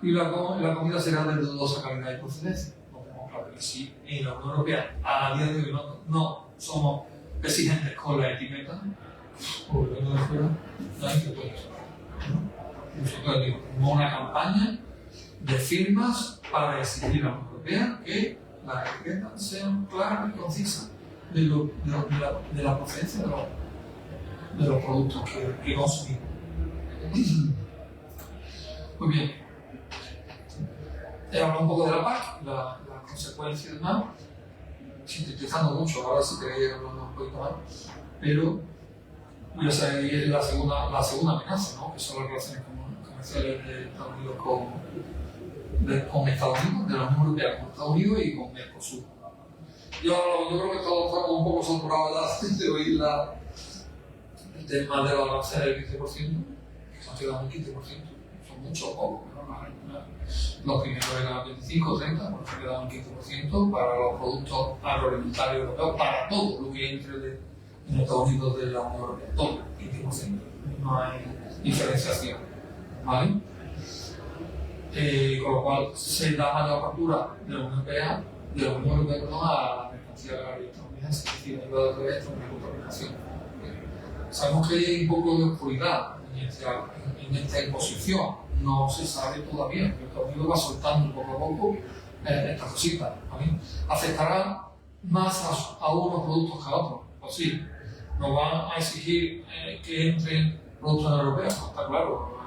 Y la comida será de dudosa calidad y procedencia. No tenemos claro que sí, en la Unión Europea a día de hoy no somos exigentes con la etiqueta, o vengo de fuera, no hay que todo eso. Nosotros tenemos una campaña de firmas para exigir a los productos. Europea que las etiquetas sean claras y concisas de la procedencia de los productos que consumimos. Muy bien. He hablado un poco de la PAC, las consecuencias y demás, sintetizando mucho, ahora si queréis hablando un poquito más, pero voy a seguir la segunda amenaza, ¿no? Que son las relaciones comerciales de Estados Unidos con Estados Unidos, de la Unión Europea con Estados Unidos y con Mercosur. Yo creo que todos estamos un poco saturados de oír el tema de los aranceles del 15%, que se han quedado en 15%, son muchos o pocos, los primeros eran 25 o 30, bueno, se han quedado en 15% para los productos agroalimentarios europeos, para todo lo que entre en Estados Unidos de la Unión Europea, todo, 15%, no hay diferenciación, ¿vale? Con lo cual se da mayor apertura de la Unión Europea, a la mercancía agraria estadounidense, es decir, ayuda de través de una contaminación. Sabemos que hay un poco de oscuridad en esta imposición, no se sabe todavía, pero Estados Unidos va soltando poco a poco estas cositas, ¿vale? Afectará más a unos productos que a otros, pues sí, nos van a exigir que entren productos europeos, está claro,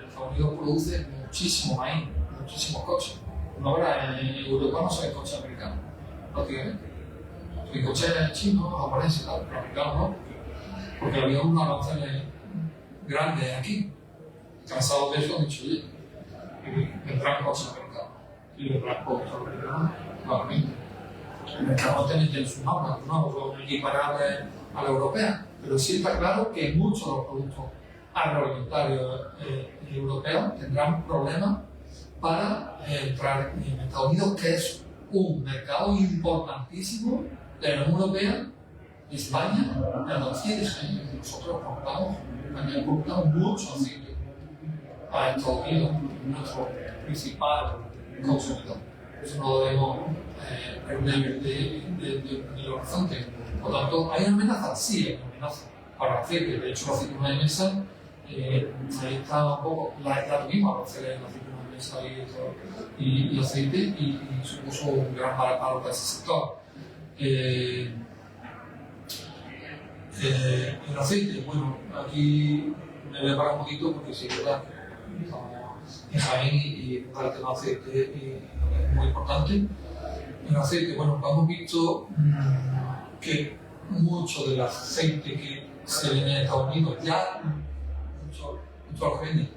Estados Unidos produce muchísimo maíz, muchísimos coches. Ahora en Europa no se ve coches americanos, prácticamente. Hay coches chinos, japoneses, pero americanos no, porque había unos aranceles grandes aquí. Cansados de eso, han dicho, oye, vendrán coches americanos y vendrán productos americanos, claramente. El mercado tiene sus normas, no son equiparables a la europea, pero sí está claro que muchos de los productos agroalimentarios europeos tendrán problemas para entrar en Estados Unidos, que es un mercado importantísimo de la Unión Europea, España, Andalucía y Jaén. Nosotros exportamos mucho aceite a Estados Unidos, nuestro principal consumidor. Eso no lo debemos perder de el horizonte. Por lo tanto, ¿hay amenaza? Sí, hay amenaza para el aceite. De hecho, la aceituna de mesa, ahí está un poco, la tuvimos, la aceituna de mesa y aceite, y supuso un gran paro para ese sector. El aceite, bueno, aquí me voy a parar un poquito porque sí, verdad, estamos en Jaén y el tema de aceite es muy importante. El aceite, bueno, hemos visto que mucho del aceite que se vende en Estados Unidos, ya muchos lo venden,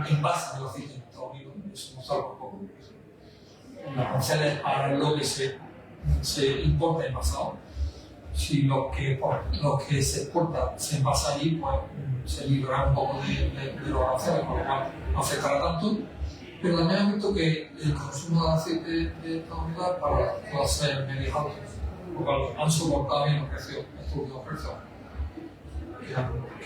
envasan el aceite en Estados Unidos, eso nos salva un poco. Las aranceles para lo que se importa envasado. Si lo que se exporta se envasa allí, pues se librará un poco de los aranceles, con lo cual no afectará tanto. Pero también hemos visto que el consumo de aceite de Estados Unidos para las clases medias altas, por lo cual han soportado bien los precios, estos últimos precios que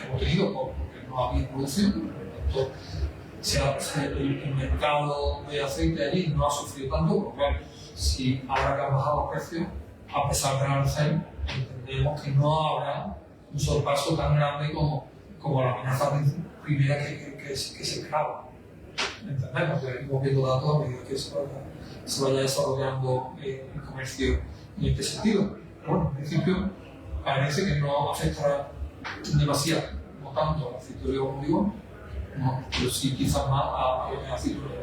hemos tenido, porque no había producción. Entonces, el mercado de aceite allí no ha sufrido tanto, por lo cual, si ahora que han bajado los precios, a pesar del arancel, entendemos que no habrá un sorpaso tan grande como la amenaza primera que se esperaba. Entendemos, que iremos viendo datos a medida que se vaya desarrollando el comercio en este sentido. Pero bueno, en principio parece que no afectará demasiado, no tanto al aceite de oliva como digo, no, pero sí quizás más al aceite de oliva,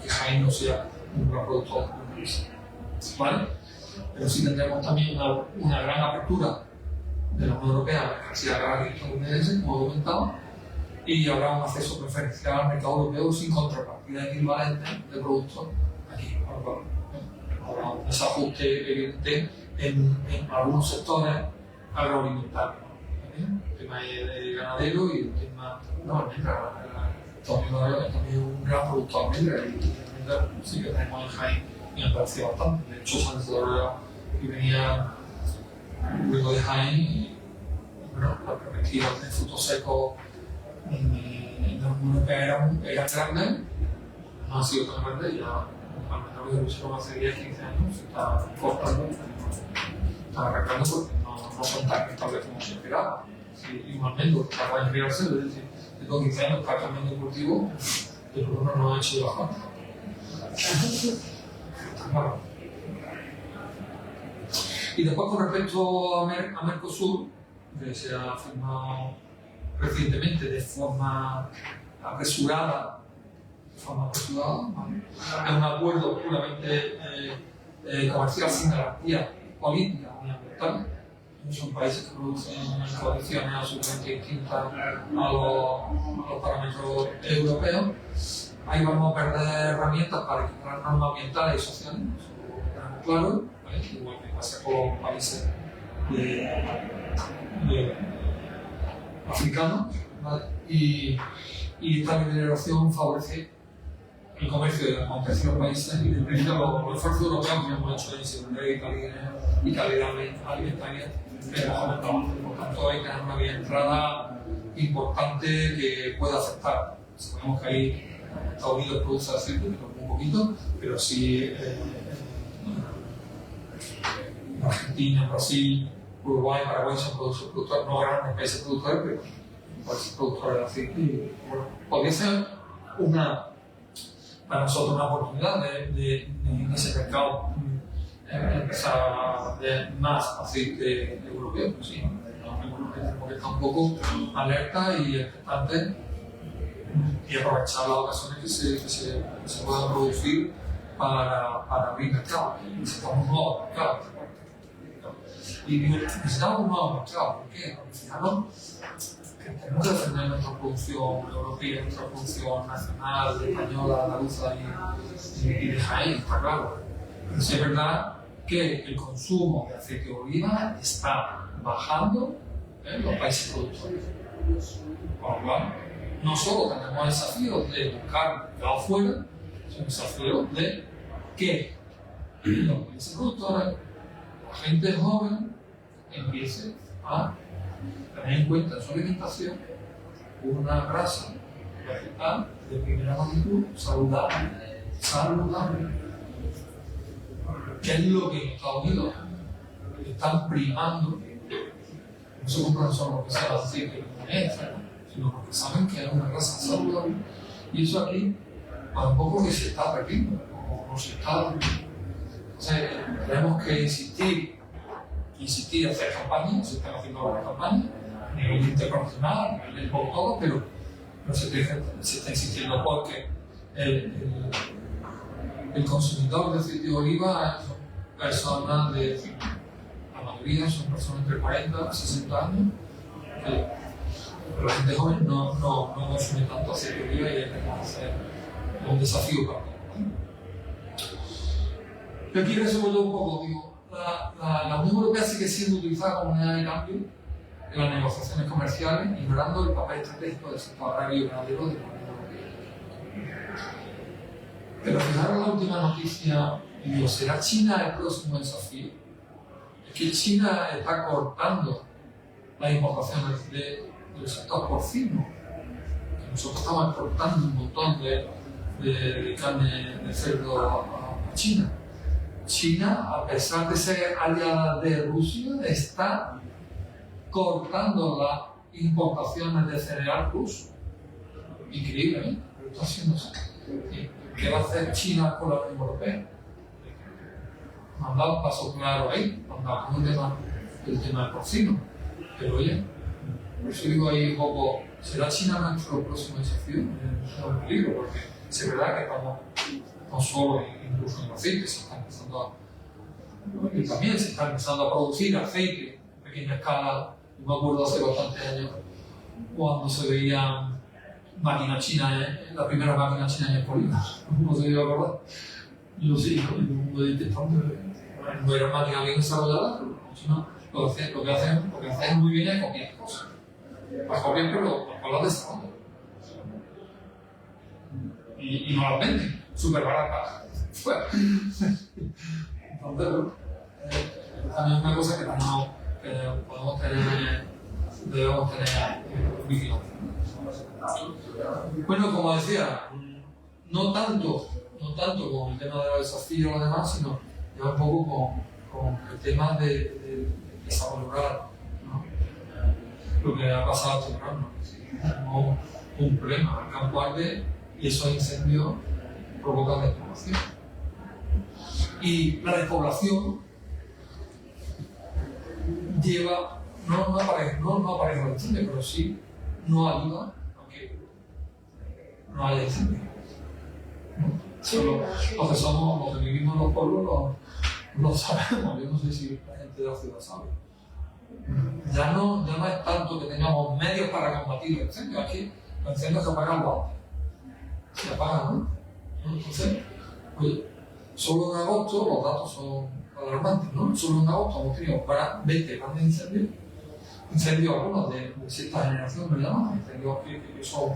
que Jaén no sea un gran productor de oliva. ¿Vale? Pero sí tendremos también una gran apertura de la Unión Europea a la mercancía agraria estadounidense, como he comentado, y habrá un acceso preferencial al mercado europeo sin contrapartida equivalente de productos aquí. Habrá un desajuste evidente en algunos sectores agroalimentarios. El tema de ganadero y el tema de almendra. Estados Unidos es también un gran productor de almendra y almendra sí que tenemos en Jaén y me pareció bastante. De hecho, se han desarrollado y venía luego de Jaén y bueno, las perspectivas de frutos secos en la Unión Europea eran grandes, no han sido tan grandes, ya al menos lo hicieron hace 10-15 años, se está cortando, están arrancando porque no son tan estables como se esperaba. Igualmente, para enfriarse, es decir, de todos 15 años está cambiando el cultivo, pero uno no ha hecho la falta. Claro. Y después, con respecto a Mercosur, que se ha firmado recientemente de forma apresurada, ¿vale? Es un acuerdo puramente comercial sin garantías políticas ni ambientales. Son países que producen condiciones absolutamente distintas a los parámetros europeos. Ahí vamos a perder herramientas para equiparar normas ambientales y sociales, eso tenemos claro, ¿vale? Igual que pasa con países africanos, ¿vale? Y esta liberación favorece el comercio de los terceros países y debilita los esfuerzos europeos que hemos hecho en seguridad y calidad alimentaria que hemos comentado. Por tanto, hay que tener una vía de entrada importante que pueda afectar. Sabemos que ahí Estados Unidos produce aceite, pero un poquito, pero sí Argentina, Brasil, Uruguay, Paraguay son productores, no grandes países productores, pero países productores de aceite. Y, bueno, podría ser para nosotros una oportunidad de en ese mercado empezar a ver más aceite europeo. Pues sí, tenemos que estar un poco alerta y expectantes y aprovechar las ocasiones que se puedan producir para abrir mercados. Necesitamos un nuevo mercado. Y necesitamos un nuevo mercado. ¿Por qué? Porque fijaros que tenemos que defender nuestra producción europea, nuestra producción nacional, española, andaluza y de Jaén, está claro. Pero sí es verdad que el consumo de aceite de oliva está bajando en los países productores. Con lo cual, no solo tenemos el desafío de buscar mercado fuera, sino el desafío de que los países productores, la gente joven, empiece a tener en cuenta en su alimentación una grasa vegetal de primera magnitud, saludable. ¿Qué es lo que en Estados Unidos están primando? No se compran solo porque sea aceite como extra, sino porque saben que es una grasa saludable. Y eso aquí, para un poco que se está perdiendo, o no se está. Entonces, tenemos que insistir, hacer campañas, se están haciendo varias campañas, a nivel internacional, a nivel por todo, pero se está insistiendo porque el consumidor de aceite de oliva son personas la mayoría son personas entre 40 y 60 años, pero la gente joven no consume tanto aceite de oliva y hay que hacer un desafío para todos. Yo aquí resumo un poco, digo, la Unión Europea sigue siendo utilizada como moneda de cambio en las negociaciones comerciales, ignorando el papel estratégico del sector agrario y ganadero de la Unión Europea. Pero fijaros la última noticia, y digo, ¿será China el próximo desafío? Es que China está cortando las importaciones del sector porcino. Nosotros estamos exportando un montón de carne de cerdo a China. China, a pesar de ser aliada de Rusia, está cortando las importaciones de cereal ruso. Increíble, ¿eh? Pero está haciendo eso. ¿Qué va a hacer China con la Unión Europea? Han dado un paso claro ahí, cuando hablamos del tema del porcino. Pero oye, por eso digo ahí un poco, ¿será China nuestro próximo desafío? Es un peligro, porque es verdad que estamos no solo incluso en el aceite, y también se está empezando a producir aceite en pequeña escala. Yo me acuerdo hace bastantes años cuando se veían máquinas chinas, la primera máquina china en el polígono, no se iba a acordar. Yo sí, no era máquina bien desarrollada, pero lo que hacen muy bien es copiar cosas. Las copian, pero las desarrollan. Y no las venden, súper baratas. Entonces, bueno, también es una cosa que debemos tener vigilancia. Bueno, como decía, no tanto con el tema de los desafíos y lo demás, sino ya un poco con el tema de desarrollo rural, ¿no? Lo que ha pasado este verano. Tenemos un problema, el campo arde y esos incendios provocan despoblación. Y la despoblación lleva, no aparece el incendio, pero sí no ayuda a que no haya incendio. Los que somos, los que vivimos en los pueblos, lo sabemos. Yo no sé si la gente de la ciudad sabe. Ya no es tanto que tengamos medios para combatir los incendios. Aquí los incendios se apagan se apagan, ¿no? Entonces, oye, solo en agosto los datos son alarmantes, ¿no? Solo en agosto hemos tenido 20 grandes incendios algunos de sexta generación, me llaman, incendios que son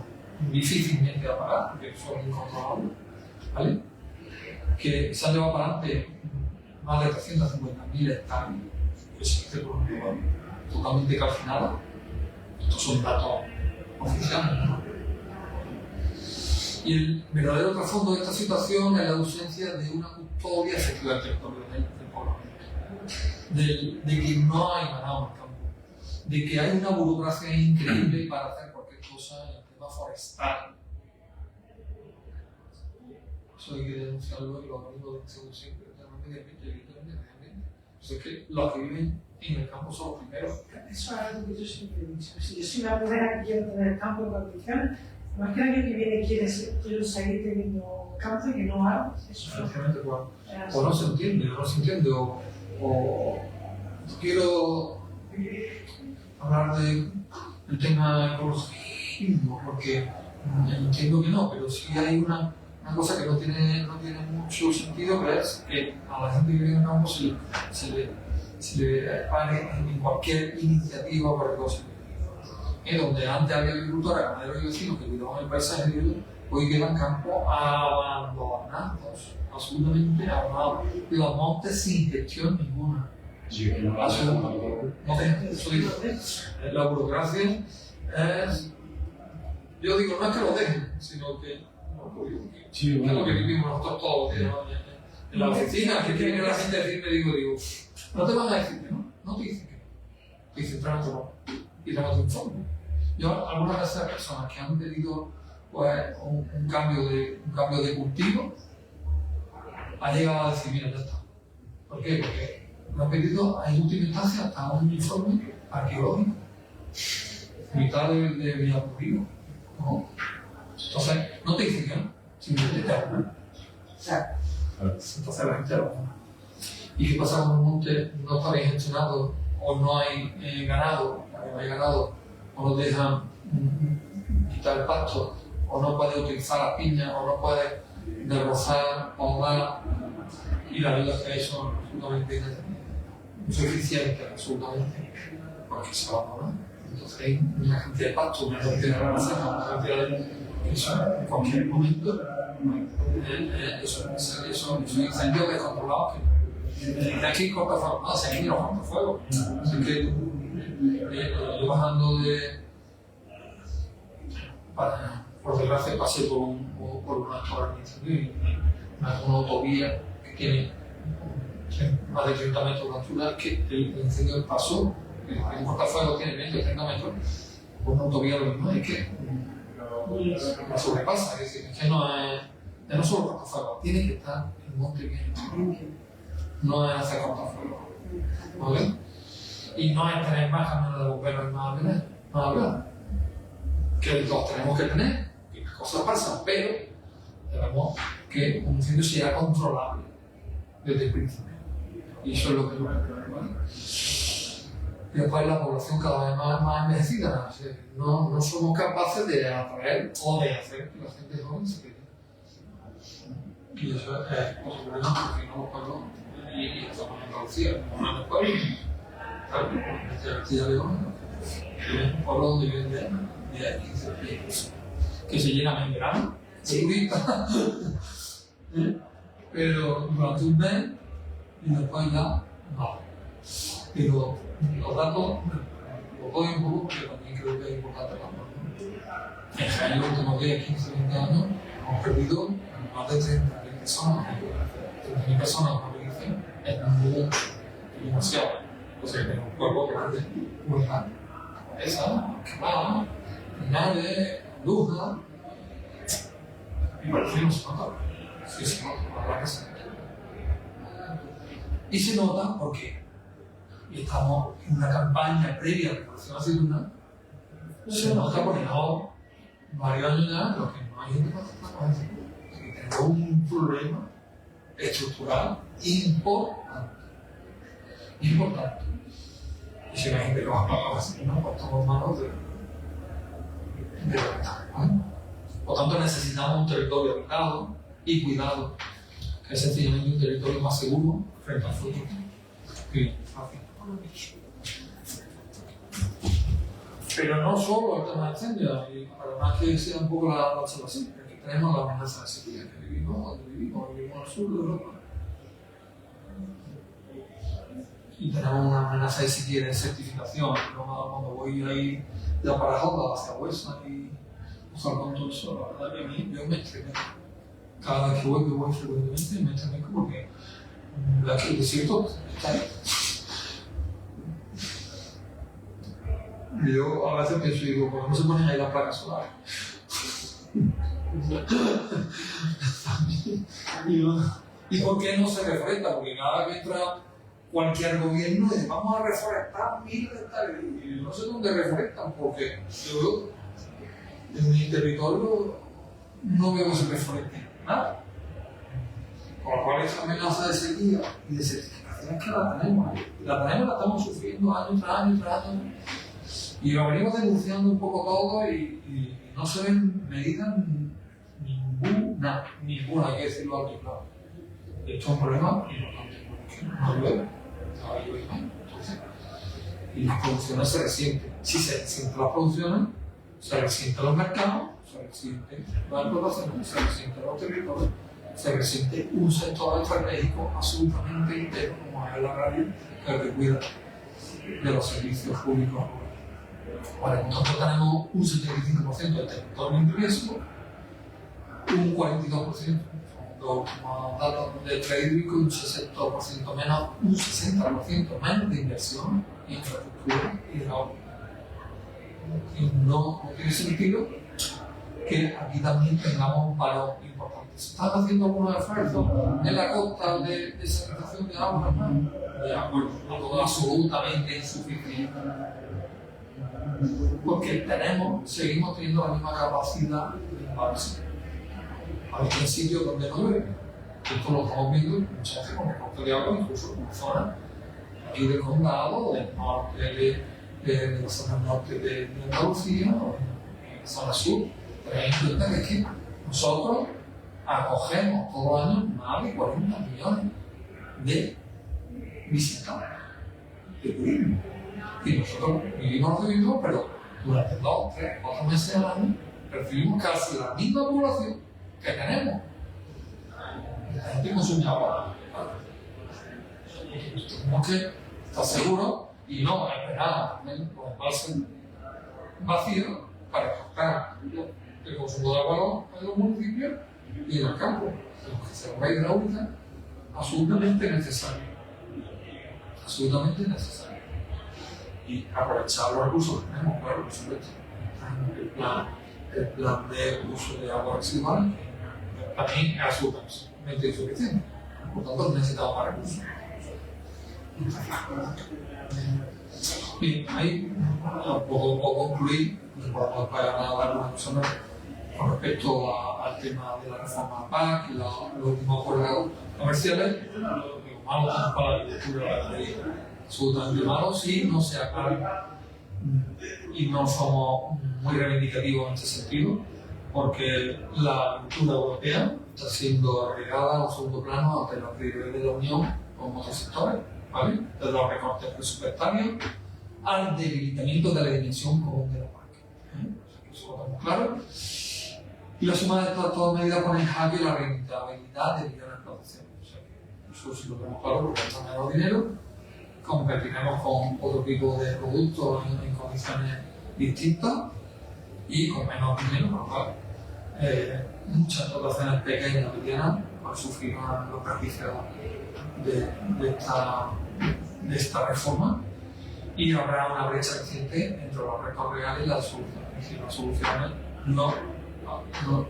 difícilmente apagar, que son incontrolables, ¿vale? Que se han llevado para adelante más de 350.000 hectáreas, que existe por un lugar totalmente calcinada. Estos son datos oficiales, ¿no? Y el verdadero trasfondo de esta situación es la ausencia de una custodia efectiva del territorio del poblamiento, de que no hay ganado en el campo, de que hay una burocracia increíble para hacer cualquier cosa en el tema forestal. Eso hay que denunciarlo y los organismos denunciamos siempre, el tema medio ambiente. Pues es que los que viven en el campo son los primeros.
Eso es algo que yo siempre he dicho. Si yo soy la primera que quiero tener el campo en condiciones, más que el año que viene quiero seguir teniendo campo y que no hago. Eso
o no se entiende, o quiero hablar del tema ecologismo, porque entiendo que no, pero sí hay una cosa que no tiene mucho sentido, que es que a la gente que vive en el campo se le pague en cualquier iniciativa para cosas. Donde antes había agricultores, ganaderos y vecinos que cuidaban el paisaje de ellos, hoy quedan campos abandonados, absolutamente abandonados. Los montes sin gestión ninguna. La burocracia es, yo digo, no es que lo dejen, sino que es lo que vivimos nosotros todos los días, ¿no? En la oficina, que viene la gente a decirme, digo, no te van a decir que no te dicen que no. Te dicen, trámate y trámate un informe. Yo, algunas de esas personas que han pedido pues, un cambio de cultivo, ha llegado a decir, mira, ya está. ¿Por qué? Porque me han pedido en última instancia hasta un informe arqueológico, mitad de mi aburrido, ¿no? Entonces, no te dicen que no, simplemente te hablan. Entonces la gente lo habla. ¿Y qué pasa cuando un monte no está bien gestionado o no hay ganado, no hay ganado, o no dejan quitar el pasto, o no puede utilizar las piñas, o no puede derrozar, podar, y la verdad es que hay son absolutamente insuficientes, absolutamente, porque se abandonan. Entonces hay una cantidad de pasto, una cantidad de ramas, una cantidad de eso en cualquier momento, esos incendios descontrolados que aquí cortafuegos, no, se han ido los cortafuegos, así que yo bajando por desgracia pasé por una una autovía que tiene más de 30 metros de altura, que el incendio pasó, el cortafuegos tiene 20 o 30 metros, por una autovía lo mismo, es que me sobrepasa, es que no solo cortafuegos, tiene que estar el monte bien, no es hacer cortafuegos, ¿vale? Y no es tener más camiones de bomberos y más hablar, que los tenemos que tener, y las cosas pasan, pero debemos que un incendio sea controlable desde el principio. Y eso es lo que yo creo, ¿vale? Y después la población cada vez más envejecida, no somos capaces de atraer o de hacer que la gente joven se quede. Y eso es posible, porque no los pueblos, y estamos en Andalucía, como en el pueblo, ya veo, un pueblo donde viven de 15 pies, que se llenan en verano, pero durante un mes y después ya no. Pero los datos los doy un poco porque también creo que es importante hablarlo. En los últimos 10, 15, 20 años hemos perdido más de 30.000 personas. 30.000 personas, como dicen, es demasiado. Entonces, tenemos un cuerpo grande, hueca, esa, quemada, Linares, Andújar, y parece que no se nota. Sí, se nota, la verdad que sí. Y se nota porque estamos en una campaña previa a la Revolución Aceituna, se nota porque no, varios años ya, lo que no hay gente para tratar que tenemos un problema estructural importante. Importante. Y si no hay gente que va a pagar así, no, pues estamos en manos de ¿vale? Por tanto, necesitamos un territorio habitado y cuidado, que es sencillamente un territorio más seguro frente al futuro. Bien, fácil. Pero no solo el tema de incendios, y para más que sea un poco la observación, es que tenemos la amenaza de sequía, que vivimos al sur de Europa. Y tenemos una amenaza de sequía de desertificación. Cuando voy ahí ya para Jota, hacia Huesa y con todo eso, la verdad que a mí yo me estremezco. Cada vez que voy frecuentemente me estremezco porque el desierto está ahí. Y yo a veces pienso, digo, ¿por qué no se ponen ahí las placas solares? ¿Y por qué no se reforesta? Porque cada vez que entra cualquier gobierno dice, vamos a reforestar 1000 hectáreas. Y yo no sé dónde reforestan, porque yo en mi territorio no veo que se reforeste nada. Con lo cual esa amenaza de sequía y de certificación es que la tenemos. La estamos sufriendo año tras año. Y lo venimos denunciando un poco todo y no se ven medidas ninguna, hay que decirlo alto y claro. Esto es un problema importante, porque no llueve, y las producciones se resienten. Si se resienten las producciones, se resienten los mercados, se resienten las explotaciones, se resienten los territorios, se resiente un sector estratégico absolutamente entero, como es el agrario, que cuida de los servicios públicos. Bueno, nosotros tenemos un 75% del territorio en riesgo, un 42%, son dos datos de trade hídrico, un 60% menos, un 60% menos de inversión en infraestructura hidráulica. Y no tiene sentido que aquí también tengamos un paro importante. ¿Se están haciendo algunos esfuerzos en la costa de desalinización de agua? De acuerdo, algo absolutamente insuficiente. Porque seguimos teniendo la misma capacidad de embalse. Hay sitios donde no llueve. Esto lo estamos viendo muchas veces con el corte de agua, incluso en zonas aquí del condado, del norte de la zona norte de Andalucía o en la zona sur. Pero hay que cuenta que es que nosotros acogemos todos los años más de 40 millones de visitantes de turismo. Y nosotros vivimos recibiendo, pero durante 2, 3, 4 meses al año recibimos casi la misma población que tenemos. La gente consume agua. Tenemos que estar seguros y no esperar los embalses vacíos para captar el consumo de agua en los municipios y en el campo. Tenemos que hacer una hidráulica absolutamente necesaria. Absolutamente necesaria. Y aprovechar los recursos que tenemos, claro, por supuesto. El plan de uso de agua residual también es absolutamente insuficiente. Por tanto, necesitamos más recursos. Bien, ahí puedo concluir, para dar una cosa con respecto al tema de la reforma PAC y los últimos acuerdos comerciales. Lo malo para la agricultura absolutamente malo si no se aclara y no somos muy reivindicativos en este sentido, porque la agricultura europea está siendo relegada a un segundo plano ante las prioridades de la Unión con otros sectores, ¿vale? Desde los recortes presupuestarios al debilitamiento de la dimensión común de la PAC. Eso lo tenemos claro. Y la suma de estas todas medidas pone en jaque la rentabilidad de millones de producciones. O sea, eso sí lo tenemos claro porque cuesta menos dinero, competiremos con otro tipo de productos en condiciones distintas y con menos dinero, por lo cual muchas explotaciones pequeñas y medianas han sufrido los perjuicios de esta reforma y habrá una brecha creciente entre los retos reales y las soluciones. Es decir, las soluciones no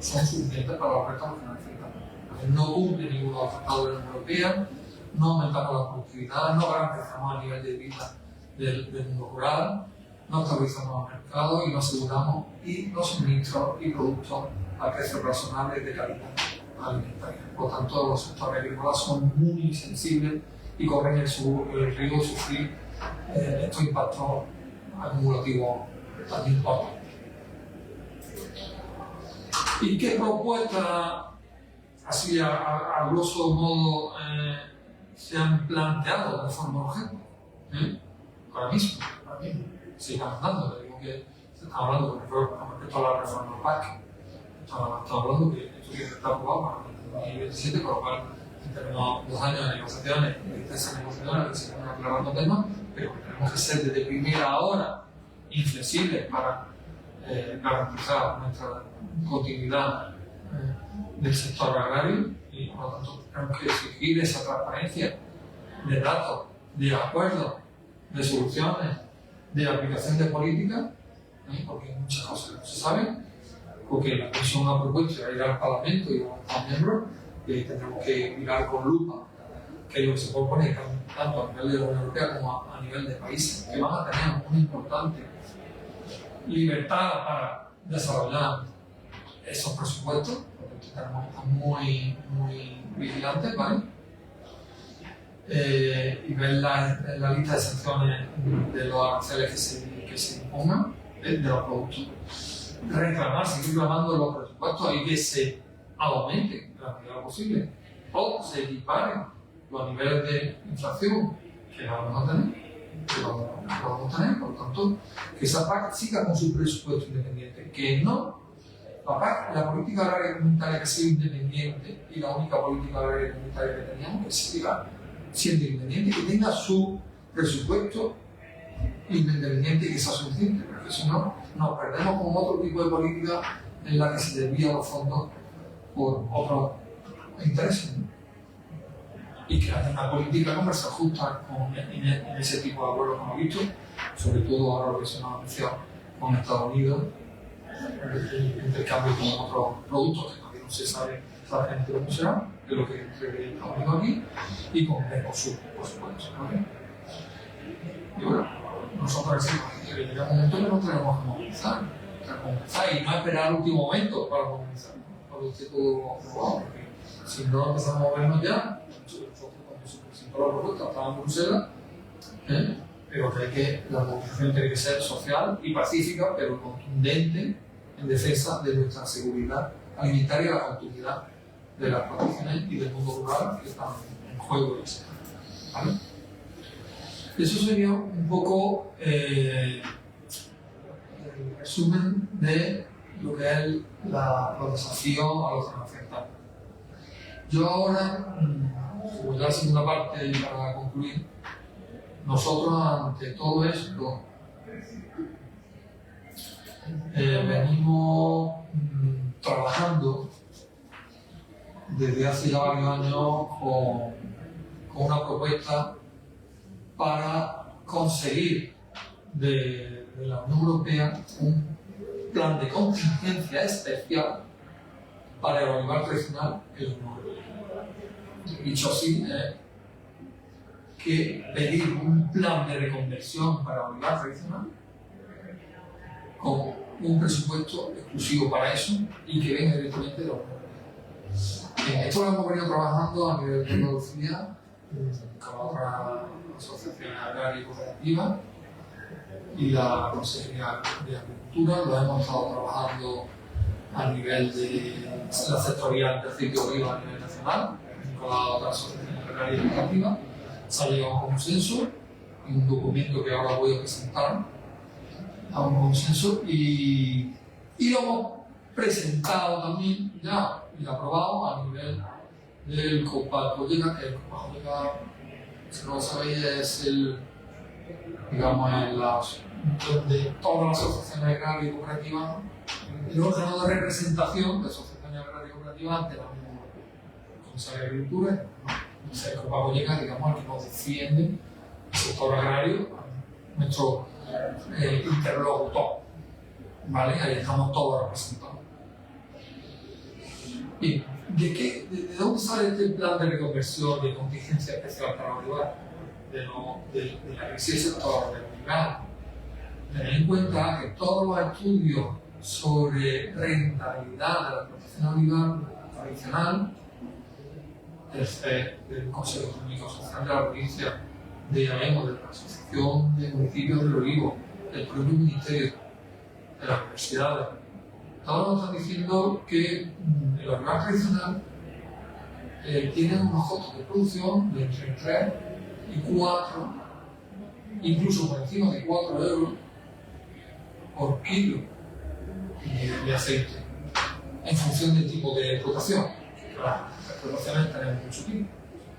son suficientes para los retos que necesitamos. No cumple ningún tratado de la Unión Europea, no aumentamos la productividad, no garantizamos el nivel de vida del mundo rural, no estabilizamos el mercado y no aseguramos los suministros y productos a precios razonables de calidad alimentaria. Por tanto, los sectores agrícolas son muy sensibles y corren el riesgo de sufrir estos impactos acumulativos tan importantes. ¿Y qué propuestas, así a grosso modo, se han planteado de forma urgente? Ahora mismo, se están hablando, digo que se está hablando con respecto a la reforma PAC. Estamos hablando que esto tiene que estar aprobado para el 2027, por lo cual tenemos 2 años de negociaciones, de intensas negociaciones, que se van aclarando temas, pero tenemos que ser desde primera hora inflexibles para garantizar nuestra continuidad del sector agrario y por lo tanto tenemos que exigir esa transparencia de datos, de acuerdos, de soluciones, de aplicación de políticas, porque hay muchas cosas que no se saben, porque la Comisión ha propuesto ir al Parlamento y a los Estados miembros y ahí tendremos que mirar con lupa qué es lo que se propone tanto a nivel de la Unión Europea como a nivel de países que van a tener una importante libertad para desarrollar esos presupuestos, porque tenemos que estar muy vigilantes, ¿vale? Y ver la lista de sanciones de los aranceles que se impongan de los productos. Seguir reclamando los presupuestos y que se aumenten en la medida de lo posible o se disparen los niveles de inflación que vamos a tener. Por lo tanto, que esa PAC siga con su presupuesto independiente, que no, la PAC, la política agraria comunitaria que sea independiente y la única política agraria comunitaria que teníamos, que siga siendo independiente, que tenga su presupuesto independiente y que sea suficiente, porque si no, nos perdemos con otro tipo de política en la que se desvían los fondos por otros intereses, ¿no? Y que haya una política comercial justa en ese tipo de acuerdos que hemos visto, sobre todo ahora lo que se nos ha anunciado con Estados Unidos, el intercambio con otros productos que todavía no se sabe exactamente cómo será, de lo que entre Estados Unidos aquí, y con Mercosur, por supuesto, ¿vale? Y bueno, nosotros decimos que llega un momento que nos tenemos que movilizar y no esperar al último momento para movilizar, para que esté todo aprobado, porque si no empezamos a movernos ya, nosotros cuando se presentó la propuesta estaba en Bruselas, pero la movilización tiene que ser social y pacífica, pero contundente en defensa de nuestra seguridad alimentaria y la continuidad de las producciones y del mundo rural que están en juego, ¿vale? Eso sería un poco el resumen de lo que es los desafíos a los que nos enfrentamos. Yo ahora, como ya la segunda parte y para concluir, nosotros ante todo esto venimos trabajando desde hace ya varios años con una propuesta para conseguir de la Unión Europea un plan de contingencia especial para el olivar tradicional en la Unión Europea. Dicho así, que pedir un plan de reconversión para el olivar tradicional con un presupuesto exclusivo para eso y que venga directamente de la Unión Europea. Esto lo hemos venido trabajando a nivel de Andalucía con otras asociaciones agrarias y cooperativas y la Consejería de Agricultura. Lo hemos estado trabajando a nivel de la sectorial del aceite de oliva a nivel nacional, con las otras asociaciones agrarias y cooperativas. Se ha llegado a un consenso y un documento que ahora voy a presentar a un consenso y lo hemos presentado también ya y aprobado a nivel del COPAC-Cogeca, que el COPAC-Cogeca, si no lo sabéis, es donde todas las asociaciones agrarias y cooperativas, el órgano de representación de asociaciones agrarias y cooperativas ante la Consejería de Agricultura, el COPAC-Cogeca, digamos, el que nos defiende el sector agrario, nuestro interlocutor, ¿vale? Ahí estamos todos representados. Y ¿De dónde sale este plan de reconversión de contingencia especial para olivar? De la crisis del sector del olivar. Tener en cuenta que todos los estudios sobre rentabilidad de la explotación olivar tradicional del Consejo Económico Social de la provincia de Jaén, de la Asociación de Municipios del Olivo, del propio Ministerio de las Universidades, todos nos están diciendo que el olivar tradicional tiene unos costos de producción de entre 3 y 4, incluso por encima de 4 euros por kilo de aceite, en función del tipo de explotación. Las explotaciones tenemos mucho tipo.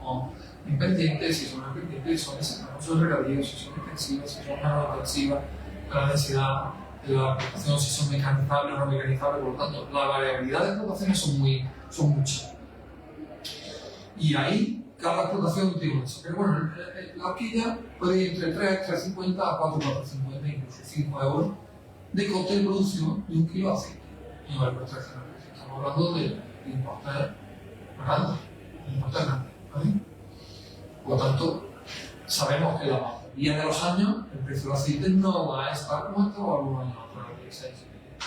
Son independientes, si son independientes, si son necesarios, son regadíos, si son intensivas, si son no intensivas, la densidad de la explotación, si son mecanizables o no mecanizables. Por lo tanto, la variabilidad de explotaciones son muchas. Y ahí cada explotación tiene un eso. Pero bueno, la horquilla puede ir entre 3,50 a 4,50, incluso 5 euros de coste de producción de un kilo de aceite en el mercado tradicional. Estamos hablando de importes grandes, ¿vale? Por lo tanto, sabemos que la mayoría de los años el precio del aceite no va a estar como estaba algunos años atrás, de 6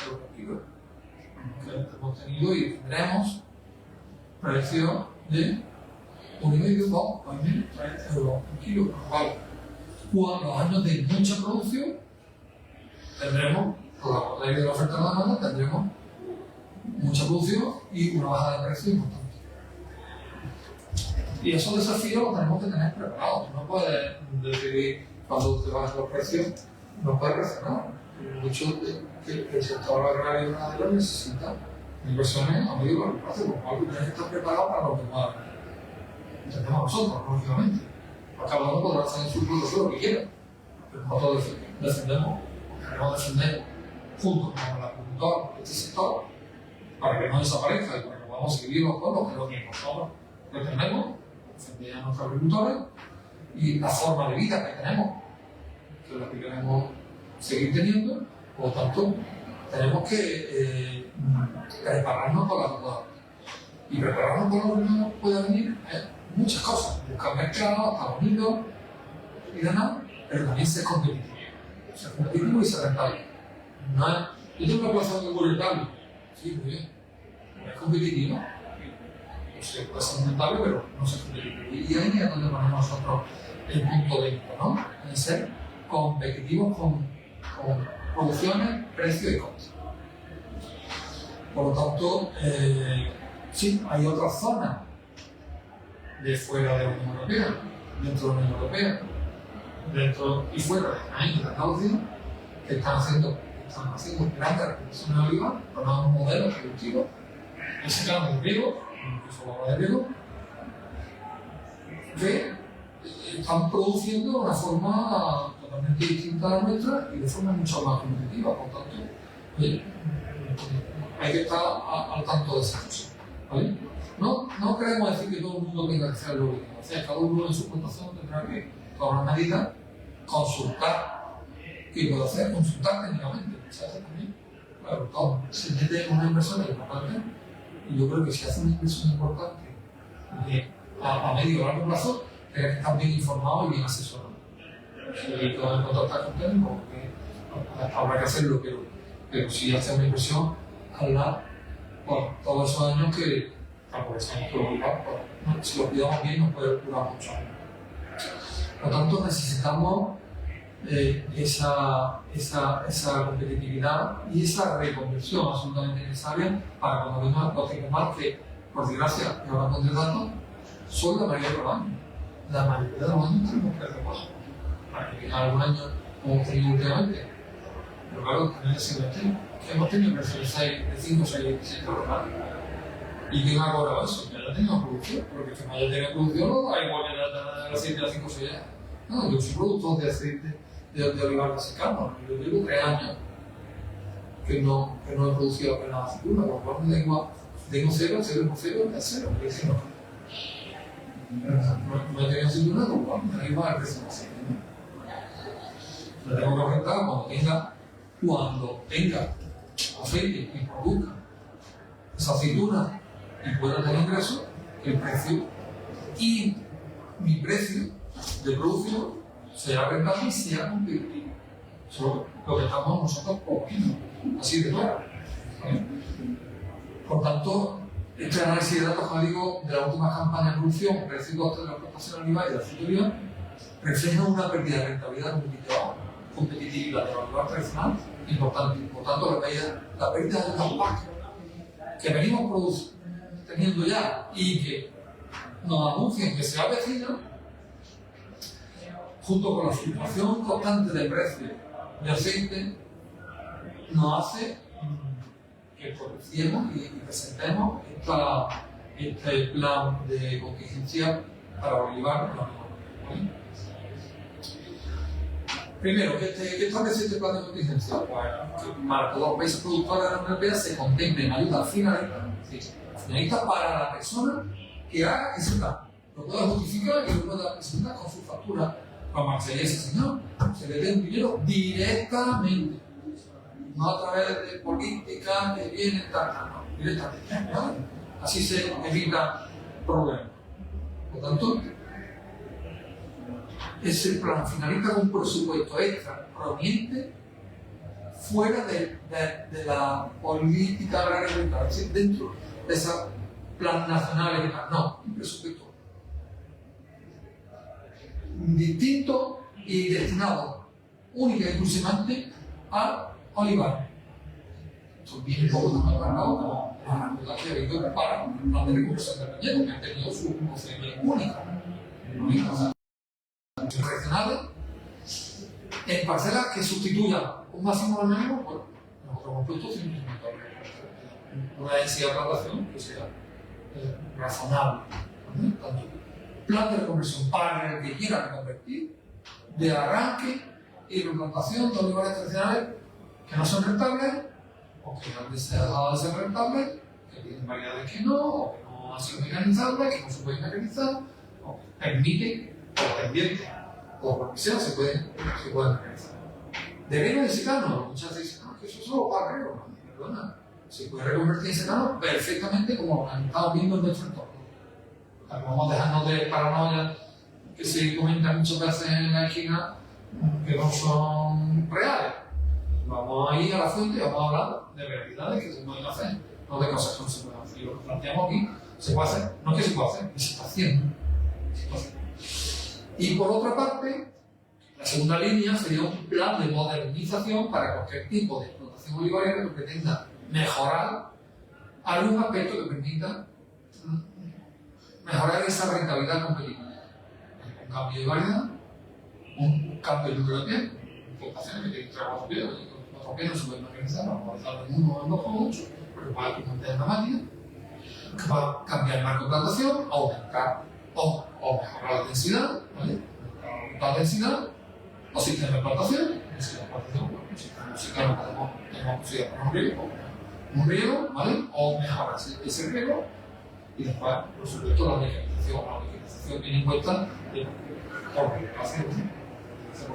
euros por kilo. Que hemos tenido y tendremos precios de 1,5, 2, 3 euros por kilo. Vale. Cuando los años de mucha producción tendremos, por la ley de la oferta y la demanda, tendremos mucha producción y una bajada de precio importante. Y esos desafíos los tenemos que tener preparados. No puedes decidir cuando te bajan los precios, no puedes reaccionar. Mucho que el sector agrario y ganadero necesita inversiones a medio y largo plazo, con lo cual tienes que estar preparado para lo que más entendemos nosotros, lógicamente. Cada uno podrá hacer en su producto lo que quiera, pero nosotros defendemos, queremos defender junto con el agricultor este sector para que no desaparezca y para que podamos seguir los pueblos, que es lo que nosotros pretendemos, defender a nuestros agricultores y la forma de vida que tenemos, que es la que queremos seguir teniendo. Por lo tanto, tenemos que prepararnos para la duda. Y prepararnos para lo que nos pueda venir muchas cosas, buscar mercados, Estados Unidos y demás, pero también ser competitivo. Ser competitivo y ser rentable. No es, yo tengo una plaza muy rentable, sí, muy bien, no es competitivo. Puede ser rentable, pero no ser competitivo. Y ahí es donde ponemos nosotros el punto de vista, ¿no? En ser competitivos con producciones, precios y costes. Por lo tanto, sí, hay otras zonas de fuera de la Unión Europea, dentro de la Unión Europea, dentro y fuera de Jaén y de Andalucía, que están haciendo grandes reproducciones de olivar con nuevos modelos productivos, en ese caso de riego, incluso la hora de riego, que están produciendo de una forma totalmente distinta a la nuestra y de forma mucho más competitiva. Por tanto, hay que estar al tanto de esas cosas, ¿vale? No queremos decir que todo el mundo tenga que hacer lo mismo. O sea, cada uno en su explotación tendrá que, con una medida, consultar. ¿Qué puede hacer? Consultar técnicamente. Se hace también. Claro, todo. Se mete una inversión importante y yo creo que si hace una inversión importante a medio o largo plazo, tiene que estar bien informado y bien asesorado. Si todo el mundo está contento, porque habrá que hacerlo, pero si hace una inversión, hablar por todos esos años que aprovechamos por ocupar, si lo cuidamos bien nos puede durar mucho. Por lo tanto, necesitamos esa competitividad y esa reconversión absolutamente necesaria para cuando vengan los más que, por desgracia, que ahora con datos, son la mayoría de los años. La mayoría de los años tenemos precios bajos. Para que venga algún año como hemos tenido últimamente. Pero claro, en el siglo XXI, que hemos tenido precios de 5, 6, 7 euros más. ¿Y quién ha cobrado eso? Que haya tenido producción, porque que no haya tenido producción no da igual que el aceite a 5 o 6 años. No, yo soy productor de aceite de olivar de secano. Yo llevo 3 años que no he producido apenas aceituna, por lo cual me da igual. Tengo 0, 0 por 0, es 0, porque si no he tenido aceituna, por lo cual me da igual el precio de aceite. Lo tengo que aumentar cuando tenga aceite y produzca esa aceituna y pueda tener ingresos, el precio y mi precio de producción sea rentable y sea competitivo. Eso es lo que estamos nosotros proponiendo, así de claro. Por tanto, este análisis de datos, como digo, de la última campaña de producción, precio y coste de la explotación animal y de la frutería, refleja una pérdida de rentabilidad competitividad de la olivar tradicional importante. Por tanto, la pérdida de los PAC que venimos teniendo ya y que nos anuncian que se avecina, junto con la fluctuación constante del precio de aceite, nos hace que propiciemos y presentemos este plan de contingencia para olivar. Primero, ¿qué establece este plan de contingencia? Pues que para todos los países productores de la Unión Europea se contemplen ayudas finalistas para la persona que haga ese plan. Lo pueda justificar y lo pueda presentar con su factura para Marcelo, ese señor. Se le dé un dinero directamente, no a través de políticas que vienen no, directamente. ¿Vale? Así se evita problemas. Por tanto, ese plan finaliza con un presupuesto extra proveniente fuera de la política agraria alimentar, es decir, dentro de ese plan nacional y tal. No, un presupuesto distinto y destinado única y exclusivamente a olivar. Esto viene un poco también marcado como la ayuda que ha habido para el plan de recuperación del viñedo, que ha tenido su procedimiento único. Regionales en parcelas que sustituyan un máximo al mínimo, bueno, nosotros hemos puesto 150 una densidad de plantación que sea razonable. Tanto plan de reconversión para el que quiera reconvertir, de arranque y replantación de olivares tradicionales que no son rentables o que han dejado de ser rentables, que tienen variedades que no, o que no han sido mecanizables, que no se pueden mecanizar, o que permiten o pendientes o lo que sea, se pueden realizar. De grano de secano, muchas veces dicen, no, que eso solo para grano, perdona, se puede reconvertir en secano perfectamente como lo estamos viendo en nuestro entorno. Vamos a dejarnos de paranoia que se comentan muchas veces en la esquina que no son reales. Vamos a ir a la fuente y vamos a hablar de realidades que se pueden hacer, no de cosas que no se pueden hacer. Y lo que planteamos aquí se puede hacer, no es que se puede hacer, que se está haciendo. Y por otra parte, la segunda línea sería un plan de modernización para cualquier tipo de explotación olivarera que pretenda mejorar algún aspecto que permita mejorar esa rentabilidad competitiva. Un cambio de variedad, un cambio de número de pies, plantaciones que tienen 3 o 4 pies, y 4 pies no se pueden organizar, vamos a dejarlo en 1 o en 2 o 8, porque va a mantener la máquina, que va a cambiar el marco de plantación, aumentar o mejorar la densidad, ¿vale? La densidad, o sistemas de plantación, si la plantación, bueno, si tenemos tenemos posibilidad para un riego, ¿vale? O mejorar ese riego, y después, por supuesto, la mecanización. La mecanización tiene en cuenta porque lo hacemos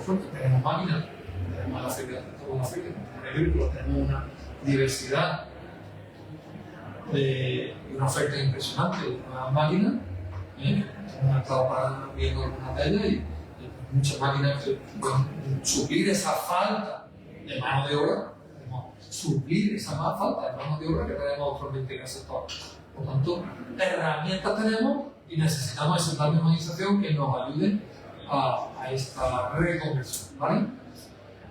fuerte, tenemos máquinas, tenemos la feria, tenemos una diversidad y una oferta impresionante de nuevas máquinas. Hemos estado viendo algunas de ellas y muchas máquinas que pueden suplir esa falta de mano de obra, suplir esa falta de mano de obra que tenemos actualmente en el sector. Por tanto, herramientas tenemos y necesitamos ese plan de humanización que nos ayude a esta reconversión, ¿vale?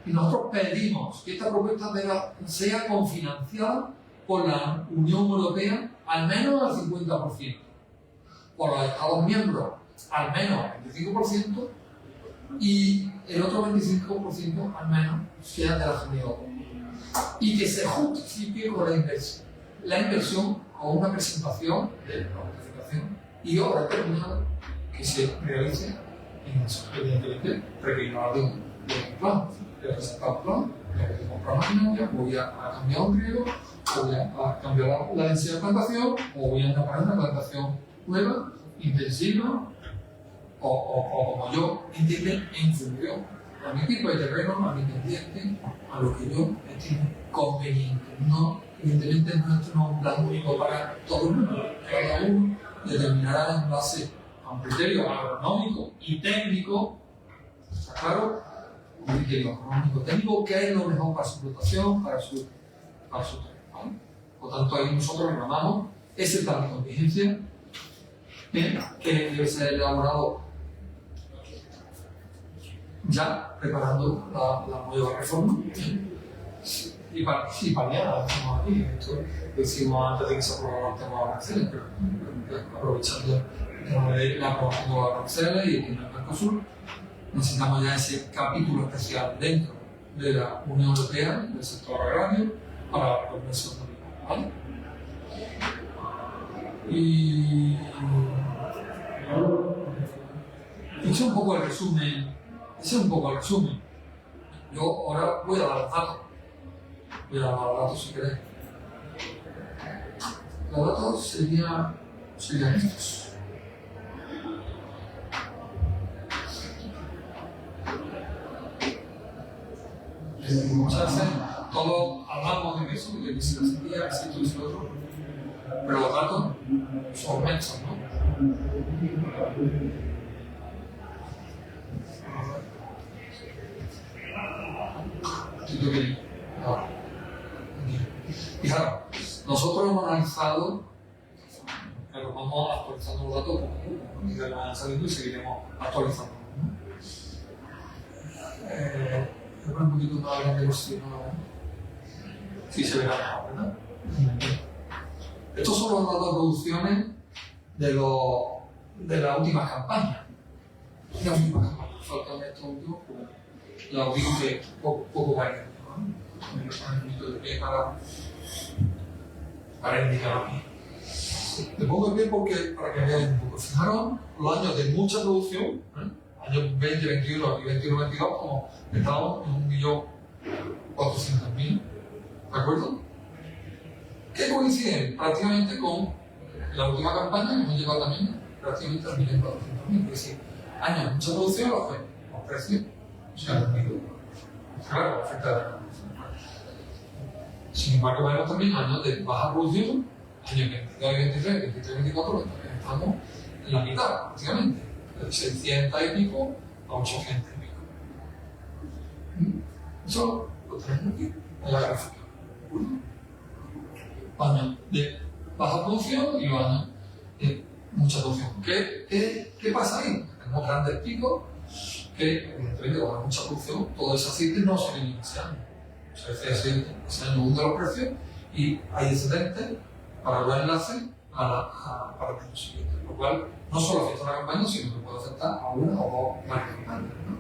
Y nosotros pedimos que esta propuesta sea confinanciada por la Unión Europea al menos al 50%, por los Estados miembros al menos el 25% y el otro 25% al menos sea de la comunidad autónoma. Y que se justifique con la inversión con una presentación de la justificación y obra terminada que se realice en eso. Evidentemente, requerirá de un plan, de presentar un plan, voy a comprar máquinas, voy a cambiar un riego, voy a cambiar la densidad de plantación, o voy a preparar una plantación nueva, intensiva, o como yo entiendo, en función a mi tipo de terreno, a mi pendiente, a lo que yo estimo conveniente. No evidentemente esto no es un plan único para todo el mundo. Cada uno determinará en base a un criterio agronómico y técnico, ¿está claro? Un criterio agronómico técnico, qué es lo mejor para su explotación, para su terreno, ¿vale? Por tanto, ahí nosotros reclamamos ese plan de contingencia que debe ser elaborado ya preparando la nueva reforma y paliar, decimos aquí, esto lo hicimos antes de que se aprobara el tema de aranceles, pero aprovechando la aprobación de los aranceles y el Mercosur, necesitamos ya ese capítulo especial dentro de la Unión Europea, del sector agrario, para la conversión de alimentos, ¿vale? Y ese es un poco el resumen. Yo ahora voy a dar datos si queréis. Los datos serían estos. Muchas veces todos hablamos de eso, de que si la sequía, que si esto y si lo otro, pero los datos son mensos, ¿no? Fijaros, nosotros hemos analizado, pero vamos actualizando los datos como medida que van saliendo y seguiremos actualizando. Voy a poner un poquito más grande por si no. Sí se verá mejor, ¿verdad? Estos son los datos de producciones de las últimas campañas. Faltan estos últimos, ya os digo que poco varía. Me lo ponen un poquito de pie para indicar aquí. Me pongo de pie para que veáis un poco. Fijaros los años de mucha producción, años 20, 21 y 21, 22, como estábamos en 1.400.000, ¿de acuerdo? Que coinciden prácticamente con la última campaña que hemos llegado también prácticamente al 1.400.000. Es decir, años de mucha producción, los precios se han dormido. Claro, afecta a la producción. Sin embargo, vemos también años de baja producción, años 22 y 23, 23 y 24, donde estamos en la mitad, prácticamente, de 600 y pico a 800 y pico. Eso lo tenemos aquí en la gráfica. Años de baja producción y años de mucha producción. ¿Qué pasa ahí? Tenemos grandes picos que, evidentemente, cuando hay mucha producción, todo ese aceite no se viene iniciando. O sea, ese aceite se hunde los precios y hay excedentes para los enlaces para el año siguiente. Lo cual no solo afecta a la campaña, sino que puede afectar a una o dos varias campañas, ¿no?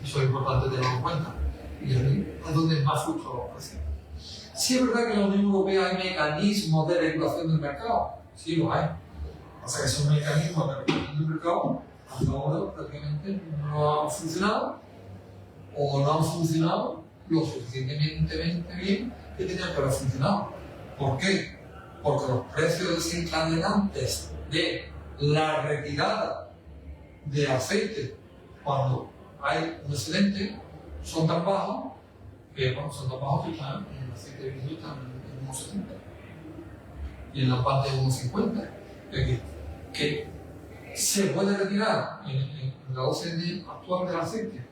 Eso es importante tenerlo en cuenta. Y ahí es donde más fluctúan los precios. Sí es verdad que en la Unión Europea hay mecanismos de regulación del mercado. Sí lo hay. O sea que esos mecanismos de regulación del mercado hasta ahora prácticamente no han funcionado o no han funcionado lo suficientemente bien que tenían que haber funcionado. ¿Por qué? Porque los precios desencadenantes de la retirada de aceite cuando hay un excedente son tan bajos que el aceite de virgen está en 1,70 y en la parte de 1,50. Que se puede retirar en la OCDE actual del aceite.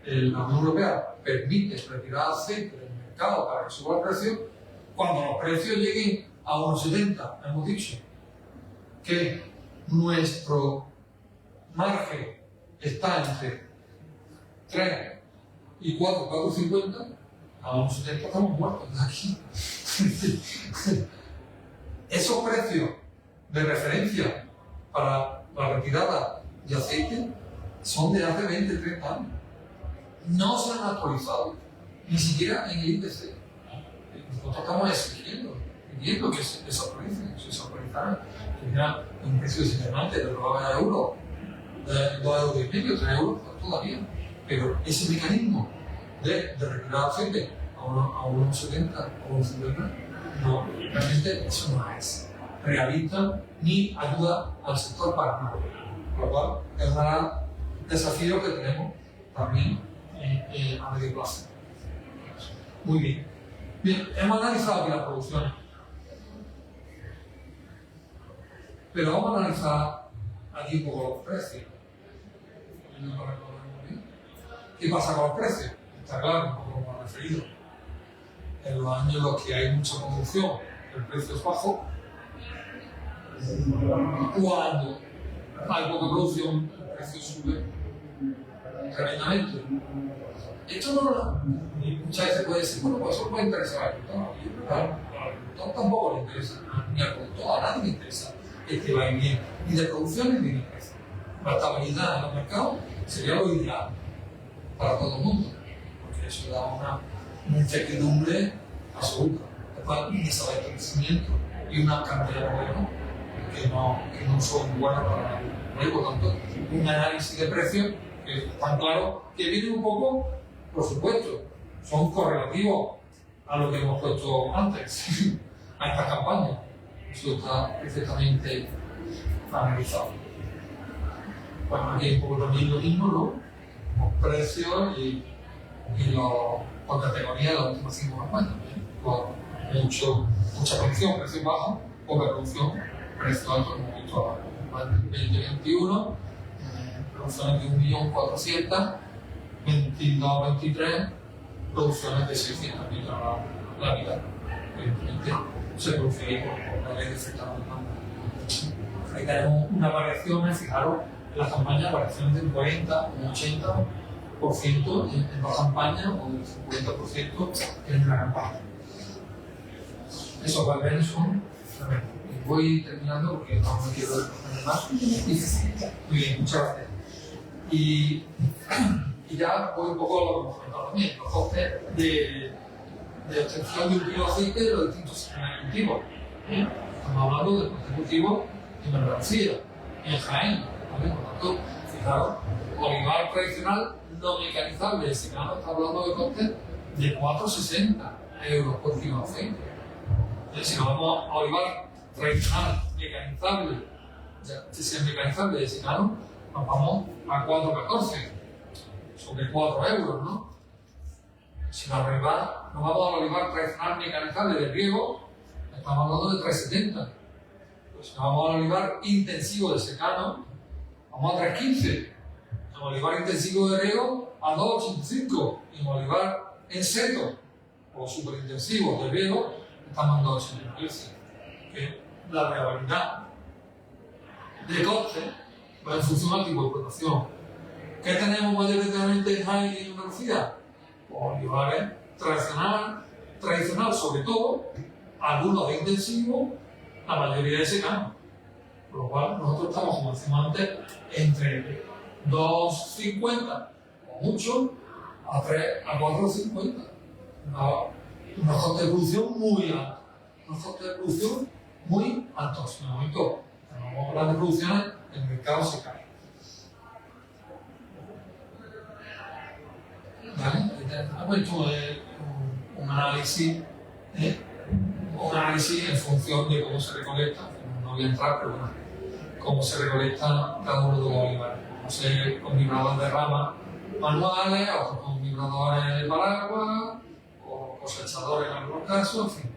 La Unión Europea permite retirar aceite del mercado para que suba el precio. Cuando los precios lleguen a 1,70, hemos dicho que nuestro margen está entre 3 y 4,50, a 1,70 estamos muertos de aquí. Esos precios de referencia para la retirada de aceite son de hace 20, 30 años. No se han actualizado, ni siquiera en el índice. Nosotros estamos exigiendo, pidiendo que se actualicen, que se actualizaran, que hubiera un precio desencadenante de los euros, de 2,5 €, 3 € todavía. Pero ese mecanismo de retirar aceite a 1,70 o 1,50, no, realmente eso no es realista ni ayuda al sector para nada. Por lo cual es un desafío que tenemos también a medio plazo. Muy bien. Bien, hemos analizado aquí las producciones. Pero vamos a analizar aquí un poco los precios. ¿Qué pasa con los precios? Está claro, un poco como referido. En los años en los que hay mucha producción, el precio es bajo. Cuando hay poca producción, el precio sube tremendamente. Esto no, y muchas veces puede decir, bueno, pues eso no puede interesar al agricultor. Al agricultor tampoco le interesa, ni al productor, a nadie le interesa el que vaya bien, ni de producción ni de precio. La estabilidad en los mercados sería lo ideal para todo el mundo, porque eso da una incertidumbre absoluta, un desabastecimiento y una cantidad de problemas que no son buenas para nadie. Por tanto, un análisis de precios que están claros, que viene un poco, por supuesto, son correlativos a lo que hemos puesto antes, a estas campañas. Eso está perfectamente analizado. Bueno, aquí un poco también lo mismo, ¿no? Los precios y por categoría de las últimas 5 campañas. Por mucha producción, precios bajos, poca producción, precios altos, hemos visto ahora. En 2021, producciones de 1.400.000, 22-23, producciones de 600.000 la mitad. Evidentemente se produce ahí por la ley de oferta y demanda. Ahí tenemos unas variaciones, fijaros, en las campañas, variaciones del 40, un 80% en las campañas o un 50% en una campaña. Esos valores son tremendos. Voy terminando porque no me quiero extender más. Muy bien, muchas gracias. Y ya voy un poco a lo que hemos comentado también, los costes de obtención de un kilo de aceite de los distintos sistemas cultivos. Estamos hablando de coste cultivo de mercancía, en Jaén. ¿Vale? Por tanto, fijaros, olivar tradicional no mecanizable de secano está hablando de costes de 4,60 euros por kilo de aceite. Si nos vamos a olivar tradicional mecanizable, si es mecanizable de secano, nos vamos a 4,14, sobre 4 euros, ¿no? Si nos vamos a olivar tradicional mecanizable de riego, estamos hablando de 3,70. Pues si nos vamos a olivar intensivo de secano, vamos a 3,15. En olivar intensivo de riego a 2,85. Y en olivar en seco o superintensivo de riego estamos en 2,83. Que la realidad de coste va en función al tipo de explotación. ¿Qué tenemos mayoritariamente en Jaén y en Andalucía? Olivares tradicional sobre todo, algunos de intensivo, la mayoría de secano. Por lo cual nosotros estamos, como decimos antes, entre 2,50 o mucho a 4,50. Unos costes de producción muy altos. Unos costes de producción muy altos. En el momento que vamos a hablar de producciones, el mercado se cae. ¿Vale? Hemos hecho un análisis en función de cómo se recolecta. No voy a entrar, pero bueno, cómo se recolecta cada uno de los olivares. No sé, con vibradores de ramas manuales, otros con vibradores de paraguas, o cosechadores en algunos casos, en fin.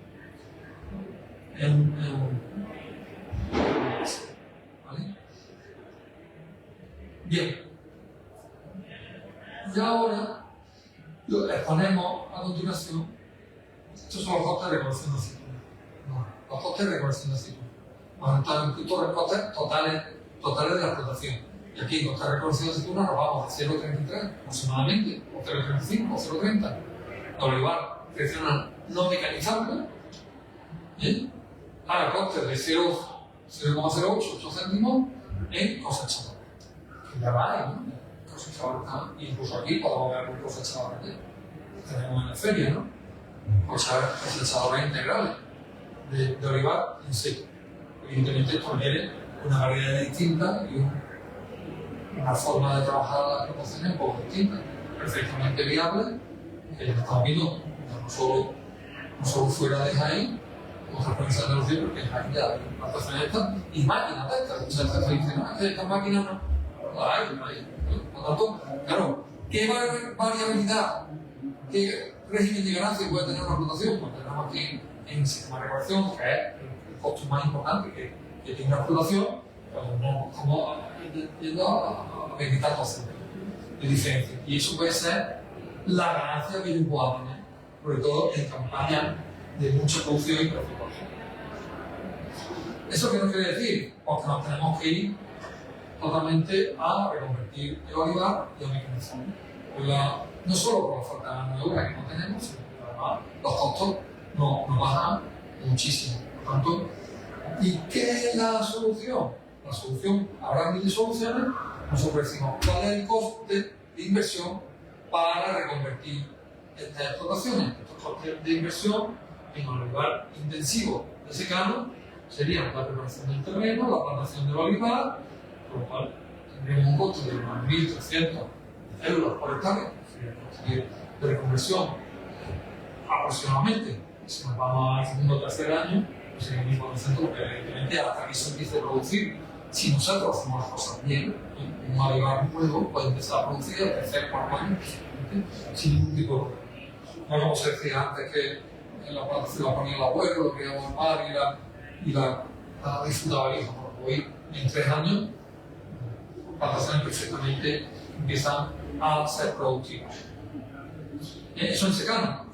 ¿Vale? Bien. Y ahora exponemos a continuación, estos son los costes de recolección de aceituna. Los costes de recolección de aceituna. Los costes totales de la explotación. Y aquí, en costes de recolección de aceituna, nos vamos de 0,33 aproximadamente, o 0,35 o 0,30. De olivar tradicional no mecanizable, a costes de 0,08 céntimos en cosechadores. Que ya va, ¿no? Cosechadores están, incluso aquí podemos ver un cosechador aquí. Tenemos en la feria, ¿no? Cosechadores integrales de olivar en seco. Evidentemente, esto requiere una variedad distinta y una forma de trabajar las proporciones un poco distinta, perfectamente viable, que ya estamos viendo no solo fuera de Jaén, otras provincias de Andalucía, porque en Jaén ya hay plantaciones estas y máquinas de estas. Muchas veces se dicen, no, es que estas máquinas no hay. Por lo tanto, claro, ¿qué variabilidad, qué régimen de ganancia puede tener una explotación? Pues tenemos aquí en el sistema de regulación, que es el costo más importante que tiene una explotación, pues no estamos yendo a 20 tantos de diferencia. Y eso puede ser la ganancia que yo pueda tener, sobre todo en campañas de mucha producción y precio bajo. ¿Eso qué nos quiere decir? Pues que nos tenemos que ir totalmente a reconvertir el olivar y a mecanizar. No solo por la falta de mano de obra que no tenemos, sino que además los costos nos bajan muchísimo. Por tanto, ¿y qué es la solución? La solución, habrá miles de soluciones. Nosotros decimos cuál es el coste de inversión para reconvertir estas explotaciones. Estos costes de inversión en un olivar intensivo de secano serían la preparación del terreno, la plantación del olivar, por lo cual tendríamos un costo de unos 1.300 euros por hectárea, de reconversión aproximadamente. Si nos vamos al segundo o tercer año, pues sería 1.400, porque evidentemente hasta que se empiece a producir, si nosotros hacemos las cosas bien, un olivar nuevo puede empezar a producir el tercer cuarto año sin ningún tipo de problema. No como se decía antes, que la plantación la ponía el abuelo, lo criaba el padre y la disfrutaba el hijo. Hoy, en 3 años, plantaciones perfectamente empiezan a ser productivas. Eso en secano.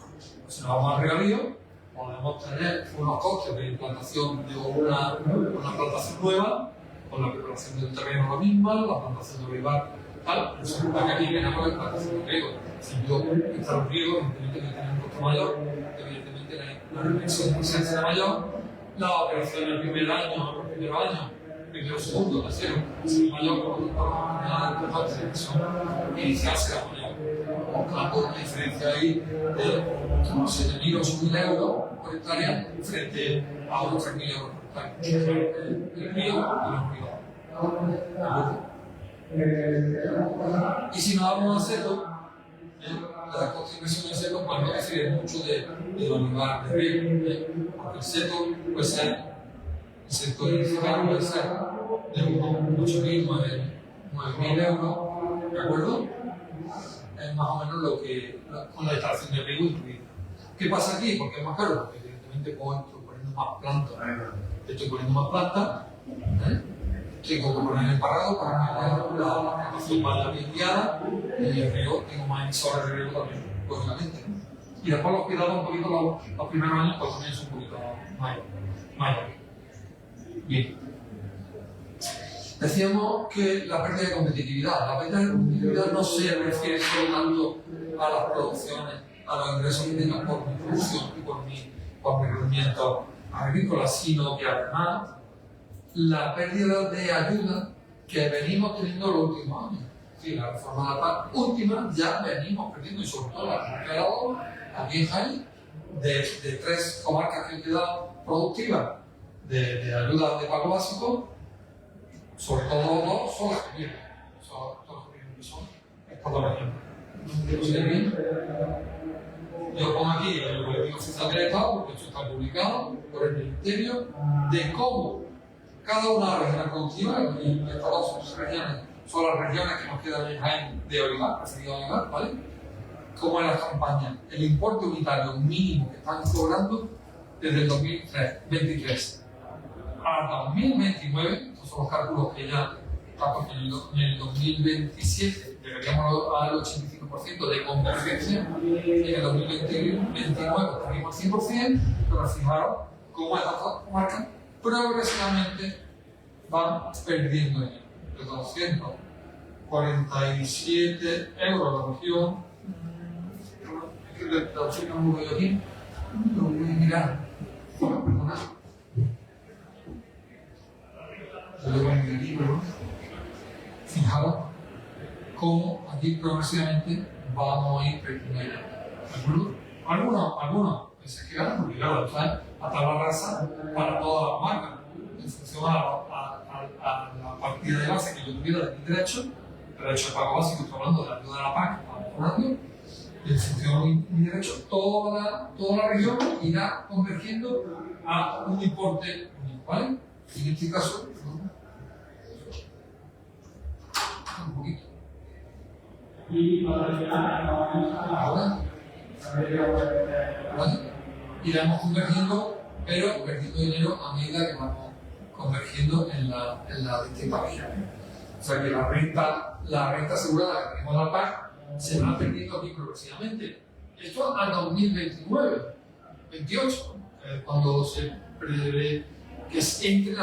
Si nos vamos al regadío, podemos tener unos costes de implantación de una plantación nueva, con la preparación del terreno la misma, la plantación de olivar, tal. Resulta que aquí viene con la plantación de riego. Si yo instalo un riego, evidentemente que tiene un costo mayor, evidentemente la inversión será mayor, la operación en el primer año, primero, segundo, tercero, será mayor, por lo tanto, la costes de inversión inicial será mayor. Buscando una diferencia ahí de 7.000 o 8.000 euros por hectárea frente a unos 3.000 euros por hectárea. El río y los ríos. Y si nos vamos a seco, la coste de inversión en seco, pues no refiere mucho del olivar de río, porque el seco puede ser, el sector inicial puede ser de unos 8.000, 9.000 euros, ¿de acuerdo? Es más o menos lo que con la instalación de riego incluida. ¿Qué pasa aquí? Porque es más caro, porque evidentemente estoy poniendo más plantas, tengo que poner el parado para que la plantación vaya bien guiada y el riego tengo más emisores de riego también, lógicamente. Y después los cuidados un poquito, los primeros años pues también son un poquito mayores. Bien. Decíamos que la pérdida de competitividad. La pérdida de competitividad no se refiere solo tanto a las producciones, a los ingresos que tengo por mi producción y por mi rendimiento agrícola, sino que además la pérdida de ayuda que venimos teniendo en los últimos años. Sí, la reforma de la PAC última ya venimos perdiendo, y sobre todo la que hemos quedado aquí en Jaén, de 3 comarcas que han quedado productivas de ayuda de pago básico. Sobre todo dos son las que vienen. Son estas dos regiones. Yo pongo aquí el boletín oficial del Estado, porque esto está publicado por el Ministerio, de cómo cada una de las regiones productivas, y estas dos regiones son las regiones que nos quedan en Jaén de olivar, referido a olivar, ¿vale? Cómo en las campañas, el importe unitario mínimo que están cobrando desde el 2023 hasta 2029, estos son los cálculos que ya estamos en el 2027 llegaríamos al 85% de convergencia, y en el 2029 estaríamos al 100%, pero fijaros cómo estas comarcas progresivamente van perdiendo dinero. De 247 euros la región, es que la opción no lo veo aquí, lo voy a mirar, perdonad. Fijaros cómo aquí progresivamente vamos a ir perdiendo. Algunos se quedan porque claro, está a tabla rasa para toda la marca, en función a la partida de base que yo tuviera de mi derecho de pago básico, estoy hablando de la ayuda de la PAC, en función de mi derecho, toda la región irá convergiendo a un importe único, ¿vale? Y en este caso, un poquito. Ahora, ¿Vale? Iremos convergiendo, pero perdiendo dinero a medida que vamos convergiendo en las distintas regiones. O sea que la renta asegurada que tenemos en la PAC se va perdiendo aquí progresivamente. Esto hasta 2029, 28, cuando se prevé que entre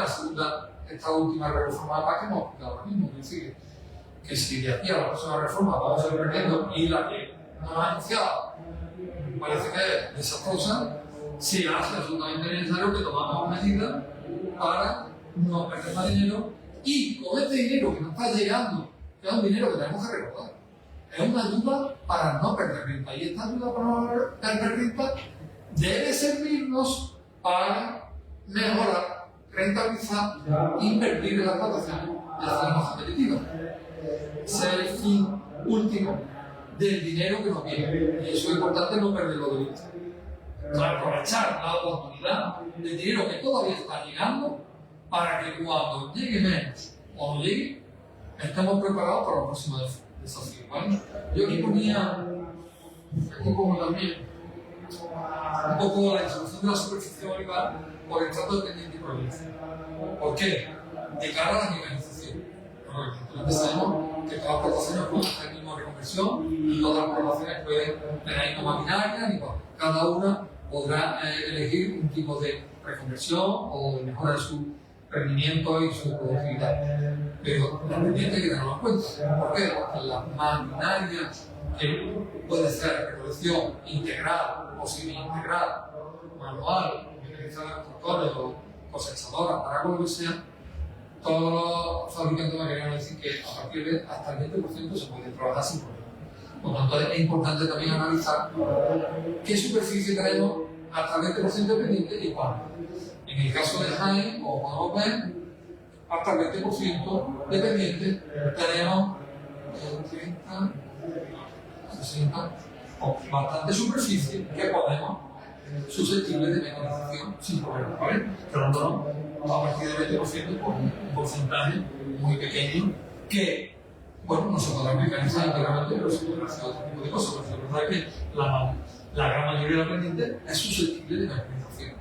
esta última reforma de la PAC que hemos explicado ahora mismo. Es decir, que si de aquí a la próxima reforma vamos a ir perdiendo y la que nos ha anunciado parece que es desastrosa, se hace absolutamente necesario que tomamos medidas para no perder más dinero y con este dinero que nos está llegando, que es un dinero que tenemos que recordar, es una ayuda para no perder renta y esta ayuda para no perder renta debe servirnos para mejorar, rentabilizar, invertir en las plantaciones y hacerlas más competitivas. Ese es el fin último del dinero que nos viene y eso es importante no perderlo de vista. Para aprovechar la oportunidad del dinero que todavía está llegando para que cuando llegue menos o no llegue, estemos preparados para los próximos desafíos. ¿Vale? Yo aquí pongo también un poco la distribución de la superficie olivar por el trato de pendiente y provincia. ¿Por qué? De cara a la mecanización. Entonces sabemos que todas las plantaciones pueden hacer el mismo reconversión y todas las plantaciones pueden tener la misma maquinaria y cada una podrá elegir un tipo de reconversión o de mejora de su rendimiento y su productividad. Pero la pendiente hay que tenerlo en cuenta. ¿Por qué? Porque la maquinaria que puede ser recolección integral o semi-integral, manual, mecanizada con tractores o cosechadoras, para lo que sea, todos los fabricantes de maquinaria dicen que a partir de hasta el 20% se puede trabajar sin problema. Por lo tanto, es importante también analizar qué superficie tenemos hasta el 20% de pendiente y cuándo. En el caso de Jaén, como podemos ver, hasta el 20% de pendiente tenemos 30, 60, o bastante superficie que podemos susceptibles de mecanización sin problema, ¿vale? Pero no, a partir del 20%, pues un porcentaje muy pequeño que, bueno, no se podrá mecanizar integralmente, pero se podrá hacer otro tipo de cosas. Porque la verdad es que la gran mayoría de la pendiente es susceptible de mecanización,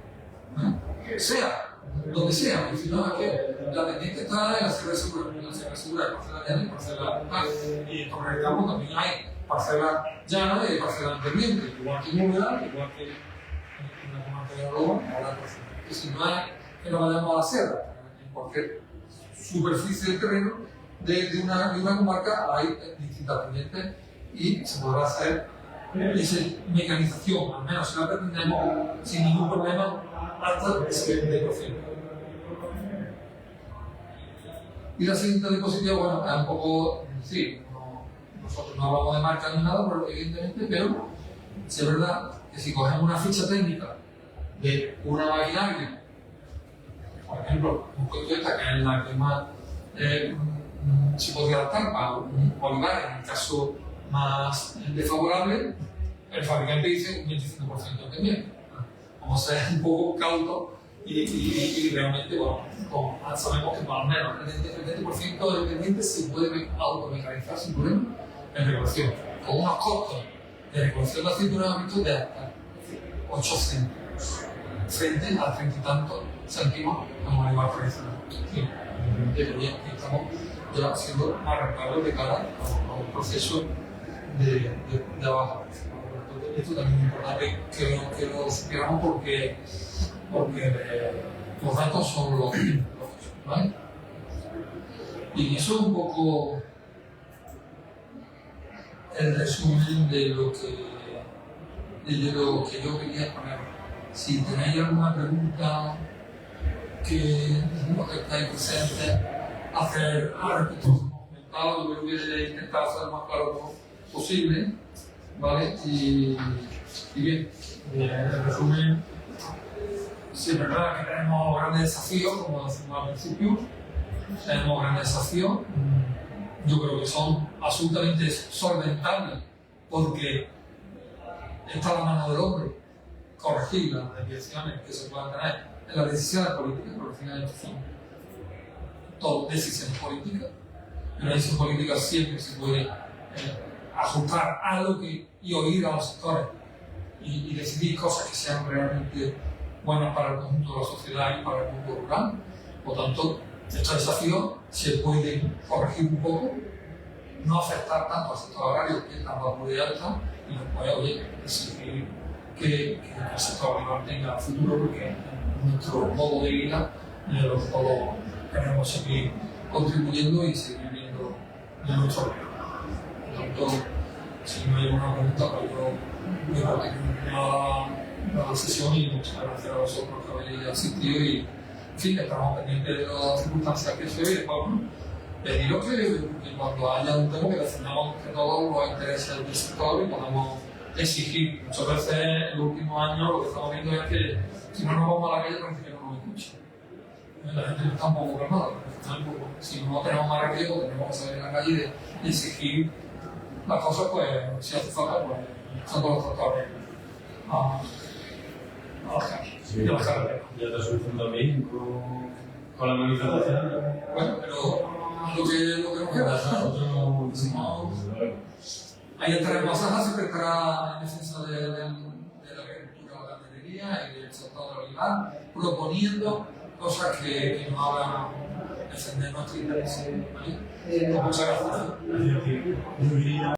¿no? Sea donde sea, porque si no es que la pendiente está en la Sierra Segura, en la Sierra Segura hay parcela llana y parcela rural, y en Torre del Campo también hay parcela llana y parcela pendiente, igual que en Úbeda, igual que en la comarca de Roma, ahora que si no es que no vayamos a la sierra, en cualquier superficie del terreno de una comarca hay distintas pendientes y se podrá hacer esa mecanización, al menos si la pretendemos sin ningún problema, hasta ese 20%. Y la siguiente diapositiva, bueno, es un poco, sí, nosotros no hablamos de marca ni nada, pero evidentemente, pero si es verdad que si cogemos una ficha técnica de una maquinaria, por ejemplo, un coyota, que es la que más se podría adaptar para un olivar, en el caso más desfavorable, el fabricante dice un 25% también. Vamos a ser un poco cautos y realmente, bueno, sabemos que al menos el 20% del pendiente se puede automecanizar sin problema en recolección, con unos costos de recolección de aceitunas de hasta 8 céntimos, frente a 30 y tantos céntimos en un olivar tradicional. Sí, evidentemente estamos ya siendo más rentables de cara a un proceso de baja. Esto también es importante que lo supiéramos porque los datos son los que son, ¿vale? Y eso es un poco el resumen de lo que yo quería poner. Si tenéis alguna pregunta que estáis presentes, hacer respecto a lo que hemos comentado, yo creo que he intentado hacer lo más claro posible, ¿vale? Y bien, en resumen, sí es verdad que tenemos grandes desafíos, como decimos al principio, tenemos grandes desafíos, yo creo que son absolutamente solventables porque está la mano del hombre corregir las desviaciones que se puedan tener en las decisiones políticas, porque al final son todo decisiones políticas, y una decisión política siempre se puede ajustar a lo que y oír a los sectores y decidir cosas que sean realmente buenas para el conjunto de la sociedad y para el mundo rural. Por tanto, estos desafíos se pueden corregir un poco, no afectar tanto al sector agrario, que es la más muy alta, y después, oye, exigir que el sector rural tenga futuro, porque es nuestro modo de vida en el que todos queremos seguir contribuyendo y seguir viviendo en nuestro país. Por tanto, si no hay alguna pregunta, pues yo voy a terminar la sesión y muchas gracias a vosotros que habéis asistido y, en fin, estamos pendientes de las circunstancias que se ve y después, bueno, pediros que cuando haya un tema que defendamos entre todos los intereses del sector y podamos exigir. Muchas veces en los últimos años lo que estamos viendo es que si no nos vamos a la calle parece que no nos escucha. La gente está un poco calmada, si no tenemos más remedio, pues tenemos que salir a la calle y exigir las cosas, pues si hace falta, pues usando los tractores a las calles.
Sí, ya te solucionó también con la manifestación.
Bueno, pero lo que nos queda. Si no, ahí estaremos, Saja siempre estará en defensa de la agricultura, la ganadería y del sector olivar, proponiendo cosas que nos hagan defender nuestros intereses. ¿Vale? Muchas gracias.